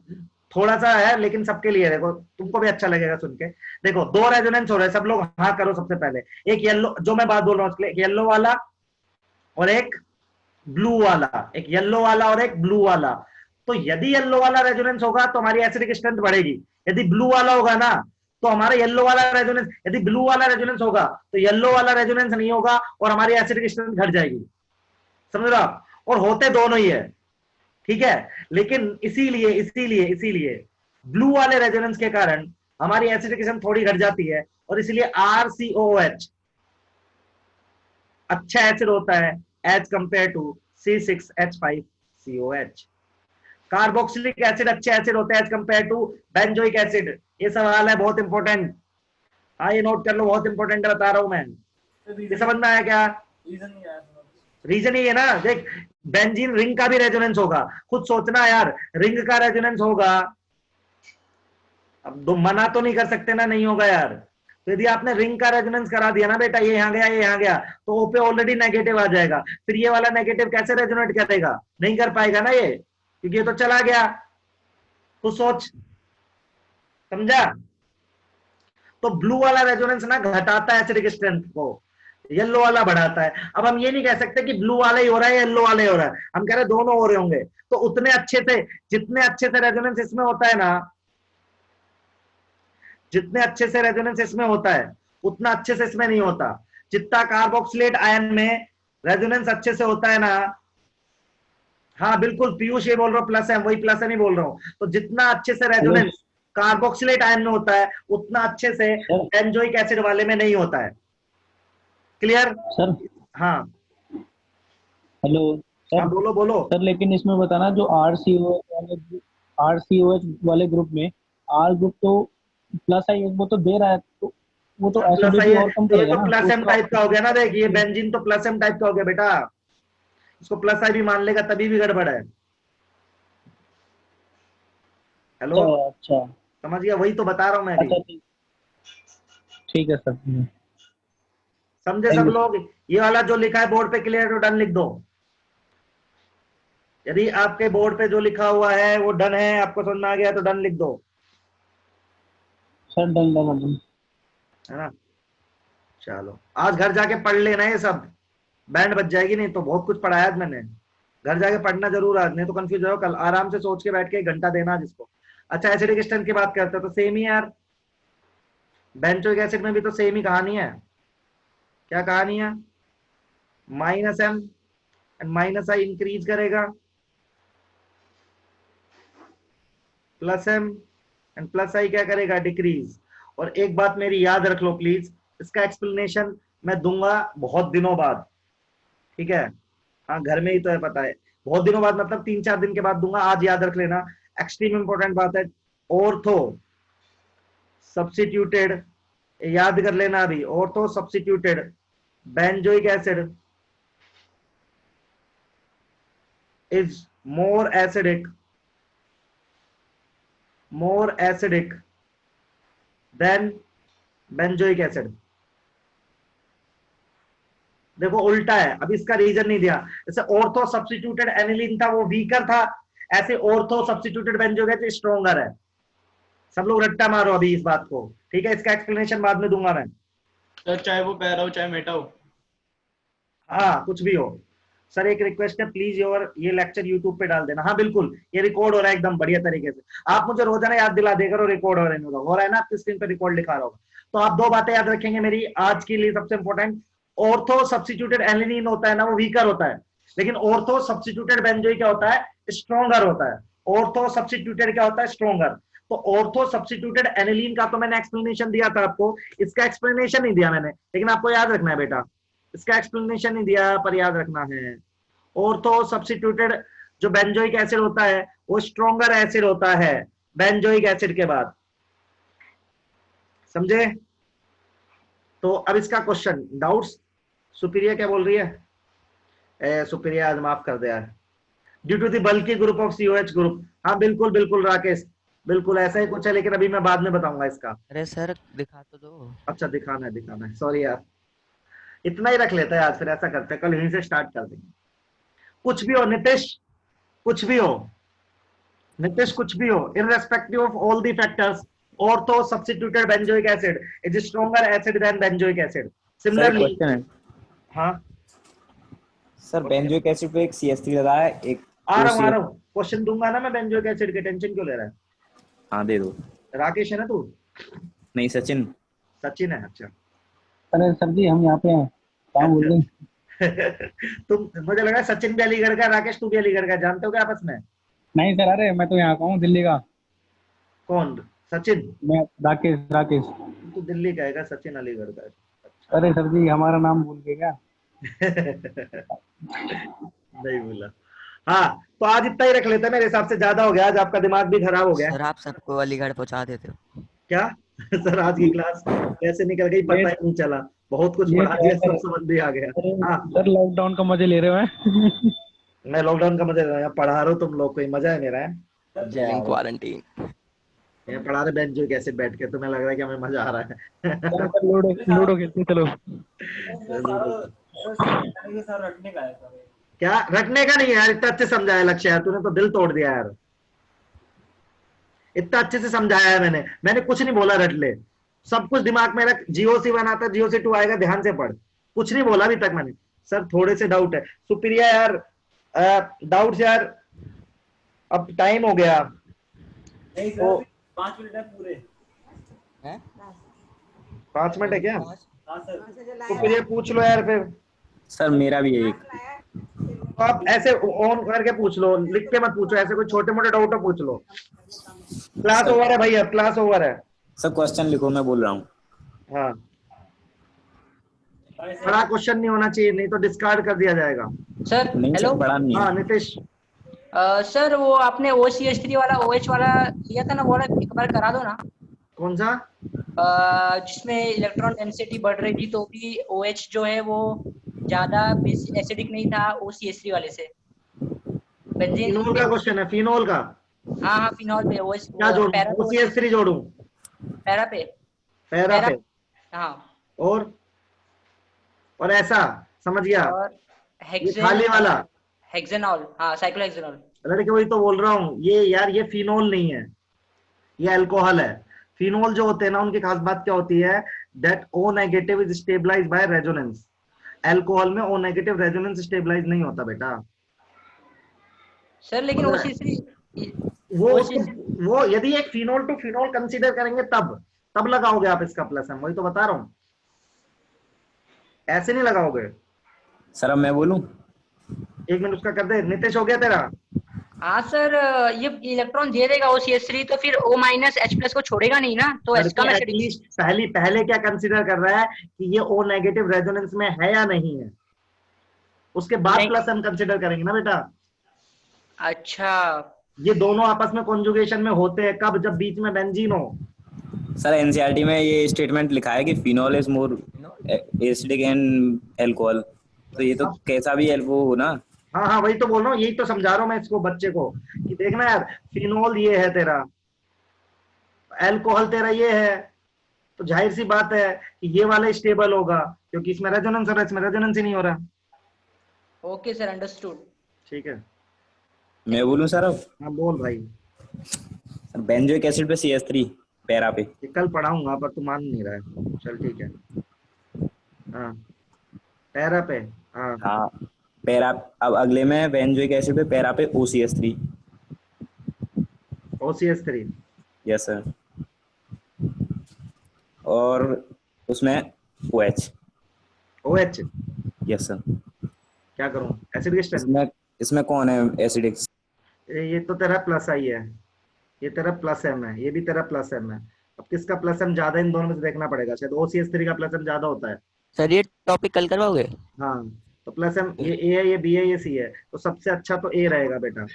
थोड़ा सा है, लेकिन सबके लिए देखो, तुमको भी अच्छा लगेगा सुन के। देखो दो रेजोनेंस हो रहे हैं, सब लोग हाँ करो सबसे पहले। एक येलो, जो मैं बात बोल रहा हूँ उसके लिए, एक येलो वाला और एक ब्लू वाला, एक येलो वाला और एक ब्लू वाला। तो यदि येलो वाला रेजोनेंस होगा तो हमारी एसिडिक स्ट्रेंथ बढ़ेगी, यदि ब्लू वाला होगा ना तो हमारा येलो वाला रेजोनेंस, यदि ब्लू वाला रेजोनेंस होगा तो येलो वाला रेजोनेंस नहीं होगा और हमारी एसिडिक स्ट्रेंथ घट जाएगी। समझ रहे हो आप? और होते दोनों ही है, ठीक है, लेकिन इसीलिए ब्लू वाले रेजोनेंस के कारण हमारी एसिडिक स्ट्रेंथ थोड़ी घट जाती है, और इसलिए RCOOH अच्छा एसिड होता है as compared to C6H5COH। Carboxylic acid अच्छे एसिड होते हैं as compared to benzoic acid. ये सवाल है बहुत इंपॉर्टेंट, हाँ ये नोट कर लो, बहुत इंपॉर्टेंट बता रहा हूं मैं। ये समझ में आया क्या? रीजन ही है ना, देख बेंजीन रिंग का भी रेजोनेंस होगा, खुद सोचना यार, रिंग का रेजोनेंस होगा, अब मना तो नहीं कर सकते ना, नहीं होगा यार। तो यदि आपने रिंग का रेजोनेंस करा दिया ना बेटा, ये यहाँ गया ये यहाँ गया, तो ओ पे ऑलरेडी नेगेटिव आ जाएगा, फिर ये वाला नेगेटिव कैसे रेजोनेट करेगा? नहीं कर पाएगा ना ये, क्योंकि ये तो चला गया। तो सोच, समझा? तो ब्लू वाला रेजोनेंस ना घटाता है एसिडिक स्ट्रेंथ को, येलो वाला बढ़ाता है। अब हम ये नहीं कह सकते कि ब्लू वाला ही हो रहा है येलो वाला ही हो रहा है, हम कह रहे दोनों हो रहे होंगे। तो उतने अच्छे से, जितने अच्छे से रेजोनेंस इसमें होता है ना, जितने अच्छे से रेजोनेंस इसमें होता है उतना अच्छे से इसमें नहीं होता। जितना कार्बोक्सिलेट आयन में रेजोनेंस अच्छे से होता है ना, हाँ बिल्कुल पीयूष ये बोल रहा हूँ प्लस एम, वही प्लस एम ही बोल रहा हूँ। तो जितना अच्छे से रेजोनेंस कार्बोक्सिलेट आयन में होता है उतना अच्छे से बेंजोइक एसिड वाले में नहीं होता है। Clear sir? हाँ हेलो सर? हाँ बोलो सर, लेकिन इसमें बताना जो RCOH वाले ग्रुप में R ग्रुप तो प्लस आई वो तो दे रहा है, तो वो तो एसिडिटी और कम करेगा ना। प्लस एम टाइप का हो गया ना, देख ये बेंजीन तो प्लस एम टाइप का हो गया बेटा, इसको प्लस आई भी मान लेगा तभी भी गड़बड़ है। हेलो अच्छा समझ गया, वही तो बता रहा हूँ मैं भी। ठीक है सर, समझे सब लोग? ये वाला जो लिखा है बोर्ड पे क्लियर तो डन लिख दो। यदि आपके बोर्ड पे जो लिखा हुआ है वो डन है, आपको समझ में आ गया तो डन लिख दो सर। डन है ना? चलो आज घर जाके पढ़ लेना ये सब, बैंड बज जाएगी, नहीं तो बहुत कुछ पढ़ाया आज मैंने। घर जाके पढ़ना जरूर आज, नहीं तो कंफ्यूज हो कल। आराम से सोच के बैठ के 1 घंटा देना आज इसको। अच्छा एसिडिक स्ट्रेंथ की बात करते हैं तो सेम ही यार, बेंजोइक एसिड में भी तो सेम ही कहानी है। क्या कहानी है? Minus M and minus I increase करेगा, plus M and plus I क्या करेगा? डिक्रीज। और एक बात मेरी याद रख लो प्लीज, इसका एक्सप्लेनेशन मैं दूंगा बहुत दिनों बाद, ठीक है? हाँ घर में ही तो है, पता है, बहुत दिनों बाद मतलब 3-4 दिन के बाद दूंगा। आज याद रख लेना, एक्सट्रीम इंपॉर्टेंट बात है। ऑर्थो सब्स्टिट्यूटेड, याद कर लेना अभी, ortho substituted benzoic acid is more acidic than benzoic acid। देखो उल्टा है, अभी इसका रीजन नहीं दिया। जैसे ऑर्थो सब्स्टिट्यूटेड एनिलीन था वो वीकर था, ऐसे ortho substituted benzoic acid stronger है। सब लोग रट्टा मारो अभी इस बात को, ठीक है? इसका एक्सप्लेनेशन बाद में दूंगा मैं। सर चाहे वो पैरा हो चाहे मेटा हो, हाँ कुछ भी हो। सर एक रिक्वेस्ट है, प्लीज ये लेक्चर यूट्यूब पे डाल देना। हाँ बिल्कुल, ये रिकॉर्ड हो रहा है एकदम बढ़िया तरीके से। आप मुझे रोजाना याद दिला देगा और रिकॉर्ड हो रहा है ना, आपकी स्क्रीन पे रिकॉर्ड लिखा रहा होगा। तो आप 2 बातें याद रखेंगे मेरी आज के लिए सबसे इंपॉर्टेंट। ऑर्थो सब्स्टिट्यूटेड एलिनीन होता है ना, वो वीकर होता है, लेकिन ऑर्थो सब्स्टिट्यूटेड बेंजोइक क्या होता है, स्ट्रॉन्गर होता है। ऑर्थो सब्स्टिट्यूटेड क्या होता है, स्ट्रॉन्गर। तो ऑर्थो सब्स्टिट्यूटेड एनिलीन का तो मैंने एक्सप्लेनेशन दिया था आपको, इसका एक्सप्लेनेशन नहीं दिया मैंने, लेकिन आपको याद रखना है बेटा, इसका एक्सप्लेनेशन नहीं दिया पर याद रखना है। ऑर्थो सब्स्टिट्यूटेड जो बेंजोइक एसिड होता है वो स्ट्रॉन्गर एसिड होता है बेंजोइक एसिड के बाद, समझे? तो अब इसका क्वेश्चन, डाउट्स? सुप्रिया क्या बोल रही है? सुप्रिया आज माफ कर दे यार, due to the bulky group of COH group. हाँ बिल्कुल बिल्कुल राकेश, बिल्कुल ऐसा ही कुछ है, लेकिन अभी मैं बाद में बताऊंगा इसका। अरे सर दिखा तो दो। अच्छा दिखाना है, सॉरी यार, इतना ही रख लेता है आज, फिर ऐसा करते हैं कल यहीं से स्टार्ट कर देंगे। कुछ भी हो नितिश, कुछ भी हो नितिश, कुछ भी हो, irrespective of all the factors, ortho substituted benzoic acid is stronger acid than benzoic acid. Similarly, question है हाँ सर, बेंजोइक एसिड पे एक CH3 लगा है, एक आ रहा हूँ क्वेश्चन दूंगा ना मैं बेंजोइक एसिड के, टेंशन क्यों ले रहा है? हाँ दे दो। राकेश है ना तू? नहीं सचिन। सचिन है, अच्छा। अरे सर जी हम यहाँ पे हैं, काम बोल रहे तुम, मुझे लगा सचिन भी अलीगढ़ का, राकेश तू भी अलीगढ़ का, जानते हो क्या आपस में? नहीं सर, अरे मैं तो यहाँ का हूँ, दिल्ली का। कौन? सचिन? मैं राकेश। तू दिल्ली का है, सचिन अलीगढ़ का है। अरे सर जी हमारा नाम भूल गए क्या? नहीं भूला। हाँ तो आज इतना ही रख लेते हैं, मेरे हिसाब से ज्यादा हो गया, आज आपका दिमाग भी खराब हो गया। सर आप सबको अलीगढ़ पहुंचा देते हो क्या? सर आज की क्लास कैसे निकल गई पता ही नहीं चला, बहुत कुछ पढ़ा दिया, सब समझ भी आ गया। हाँ सर लॉकडाउन का मजे ले रहे हो हैं? मैं लॉकडाउन का मजा ले रहा हूँ, पढ़ा रहा हूँ तुम लोग को, मजा है मेरा है। क्वारंटीन मैं पढ़ा रहे बेंच कैसे बैठ के, तुम्हें लग रहा है कि हमें मजा आ रहा है। लूडो खेलते चलो। क्या रखने का नहीं है यार, इतना अच्छे समझाया लक्ष्य यार, तूने तो दिल तोड़ दिया यार, इतना अच्छे से समझाया है मैंने कुछ नहीं बोला रट ले, सब कुछ दिमाग में रख। GOC बनाता, GOC 2 आएगा, ध्यान से पढ़, कुछ नहीं बोला अभी तक मैंने। सर थोड़े से डाउट है सुप्रिया यार, डाउट्स यार, अब टाइम हो गया। नहीं सर, 5 मिनट है पूरे। 5 मिनट है क्या? हाँ सर। सुप्रिया पूछ लो यार फिर। सर मेरा भी है एक। तो आप ऐसे ऑन करके पूछ लो, लिख के मत पूछो, ऐसे कोई छोटे मोटे डाउट है पूछ लो। क्लास ओवर है भैया, क्लास ओवर है। सर क्वेश्चन लिखो, मैं बोल रहा हूँ। हाँ बड़ा क्वेश्चन नहीं होना चाहिए, नहीं तो डिस्कार्ड कर दिया जाएगा। सर नहीं हेलो। सर बड़ा नहीं है। हाँ नितिश, सर वो आपने OCH3 वाला OH वाला लिया था ना, वो वाला एक बार करा दो ना। कौन सा? जिसमें इलेक्ट्रॉन डेंसिटी बढ़ रही थी तो भी OH जो है वो ज्यादा एसिडिक नहीं था OCH3 वाले से। बेंजीन फिनोल का क्वेश्चन है, फिनोल का। हाँ हाँ फिनॉल पे OH क्या जोड़ूं? OCH3 जोड़ूं? पैरा पे। हाँ और ऐसा समझ गया, और ये खाली वाला हेक्सेनॉल, हाँ साइक्लोहेक्सेनॉल। लड़के वही तो बोल रहा हूँ, ये यार ये फिनोल नहीं है, ये अल्कोहल है। फिनोल जो होते हैं ना, उनकी खास बात क्या होती है, that O negative is stabilised by resonance. Alcohol में O नेगेटिव रेजोनेंस स्टेबलाइज नहीं होता बेटा। सर लेकिन OCH3 वो यदि एक फिनोल टू फिनोल कंसीडर करेंगे तब लगाओगे आप इसका प्लस एम, वही तो बता रहा हूँ, ऐसे नहीं लगाओगे। सर अब मैं बोलूं? 1 मिनट उसका कर दे। नितेश हो गया तेरा? हाँ सर, ये इलेक्ट्रॉन दे देगा OCH3 तो फिर O- H+ को छोड़ेगा नहीं ना, तो इसका मैं एटलीस्ट पहले क्या कंसीडर कर रहा है कि ये O नेगेटिव रेजोनेंस में है या नहीं है, उसके बाद प्लस एम कंसीडर करेंगे ना बेटा। अच्छा, ये दोनों आपस में कॉन्जुगेशन में होते हैं कब, जब बीच में बेंजीन हो। सर NCERT में ये स्टेटमेंट लिखा है कि phenol is more acidic and alcohol, तो ये तो कैसा भी वो हो ना। हाँ वही तो बोल रहा हूँ, यही तो समझा रहा हूँ मैं इसको बच्चे को कि देखना यार, फिनोल ये है तेरा, अल्कोहल तेरा ये है, तो जाहिर सी बात है कि ये वाला स्टेबल होगा, क्योंकि इसमें रेजोनेंस हो रहा है, इसमें रेजोनेंस ही नहीं हो रहा। Okay sir, understood. ठीक है, मैं बोलूं सर अब? हाँ बोल भाई। सर बेंजोइक एसिड पे CH3 पैरा पे। कल पढ़ाऊंगा पर तू मान नहीं रहा है, चल ठीक है। हाँ पैरा पे, हाँ पैरा, अब अगले में बेंजोइक एसिड पे पैरा पे OCH3। OCH3। Yes sir. और उसमें OH। OH। Yes sir. क्या करूं, एसिडिक स्ट्रेंथ? इसमें कौन है एसिडिक? ये तो तेरा प्लस आई है, ये तेरा प्लस एम है, ये भी तेरा प्लस एम है। अब किसका प्लस एम ज्यादा, इन दोनों में से देखना पड़ेगा। शायद OCH3 का प्लस एम ज्यादा होता है। सर ये टॉपिक कल करवाओगे? हाँ, तो प्लस एम ये ए है, ये बी है, ये सी है, तो सबसे अच्छा तो ए रहेगा बेटा।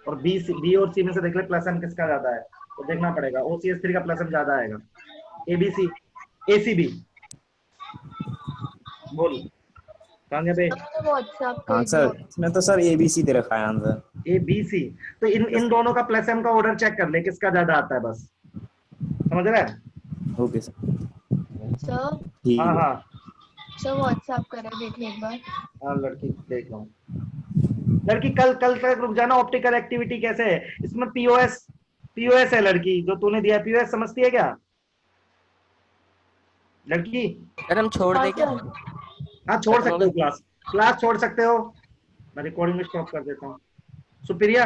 और बी और सी में से देख ले प्लस एम किसका ज्यादा है, तो देखना पड़ेगा। OCH3 का प्लस एम ज्यादा आएगा। ABC, ACB बोल कहाँ गया बे? हाँ सर, इसमें तो सर ABC दे रखा है आंसर। ABC, तो इन दोनों का प्लस एम का ऑर्डर चेक कर ले, किसका ज्यादा आता है, बस समझ रहा है? Okay sir. सर ठीक हाँ है। हाँ सर व्हाट्सएप करें देखिए एक बार। हाँ लड़की देख रहा हूँ। लड़की कल तक रुक जाना। ऑप्टिकल एक्टिविटी कैसे है इसमें? POS है लड़की, जो तूने दिया POS समझती है क्या लड़की? सर हम छोड़ दें क्या? हाँ छोड़ सकते हो, क्लास छोड़ सकते हो। मैं रिकॉर्डिंग में स्टॉप कर देता हूँ। सुप्रिया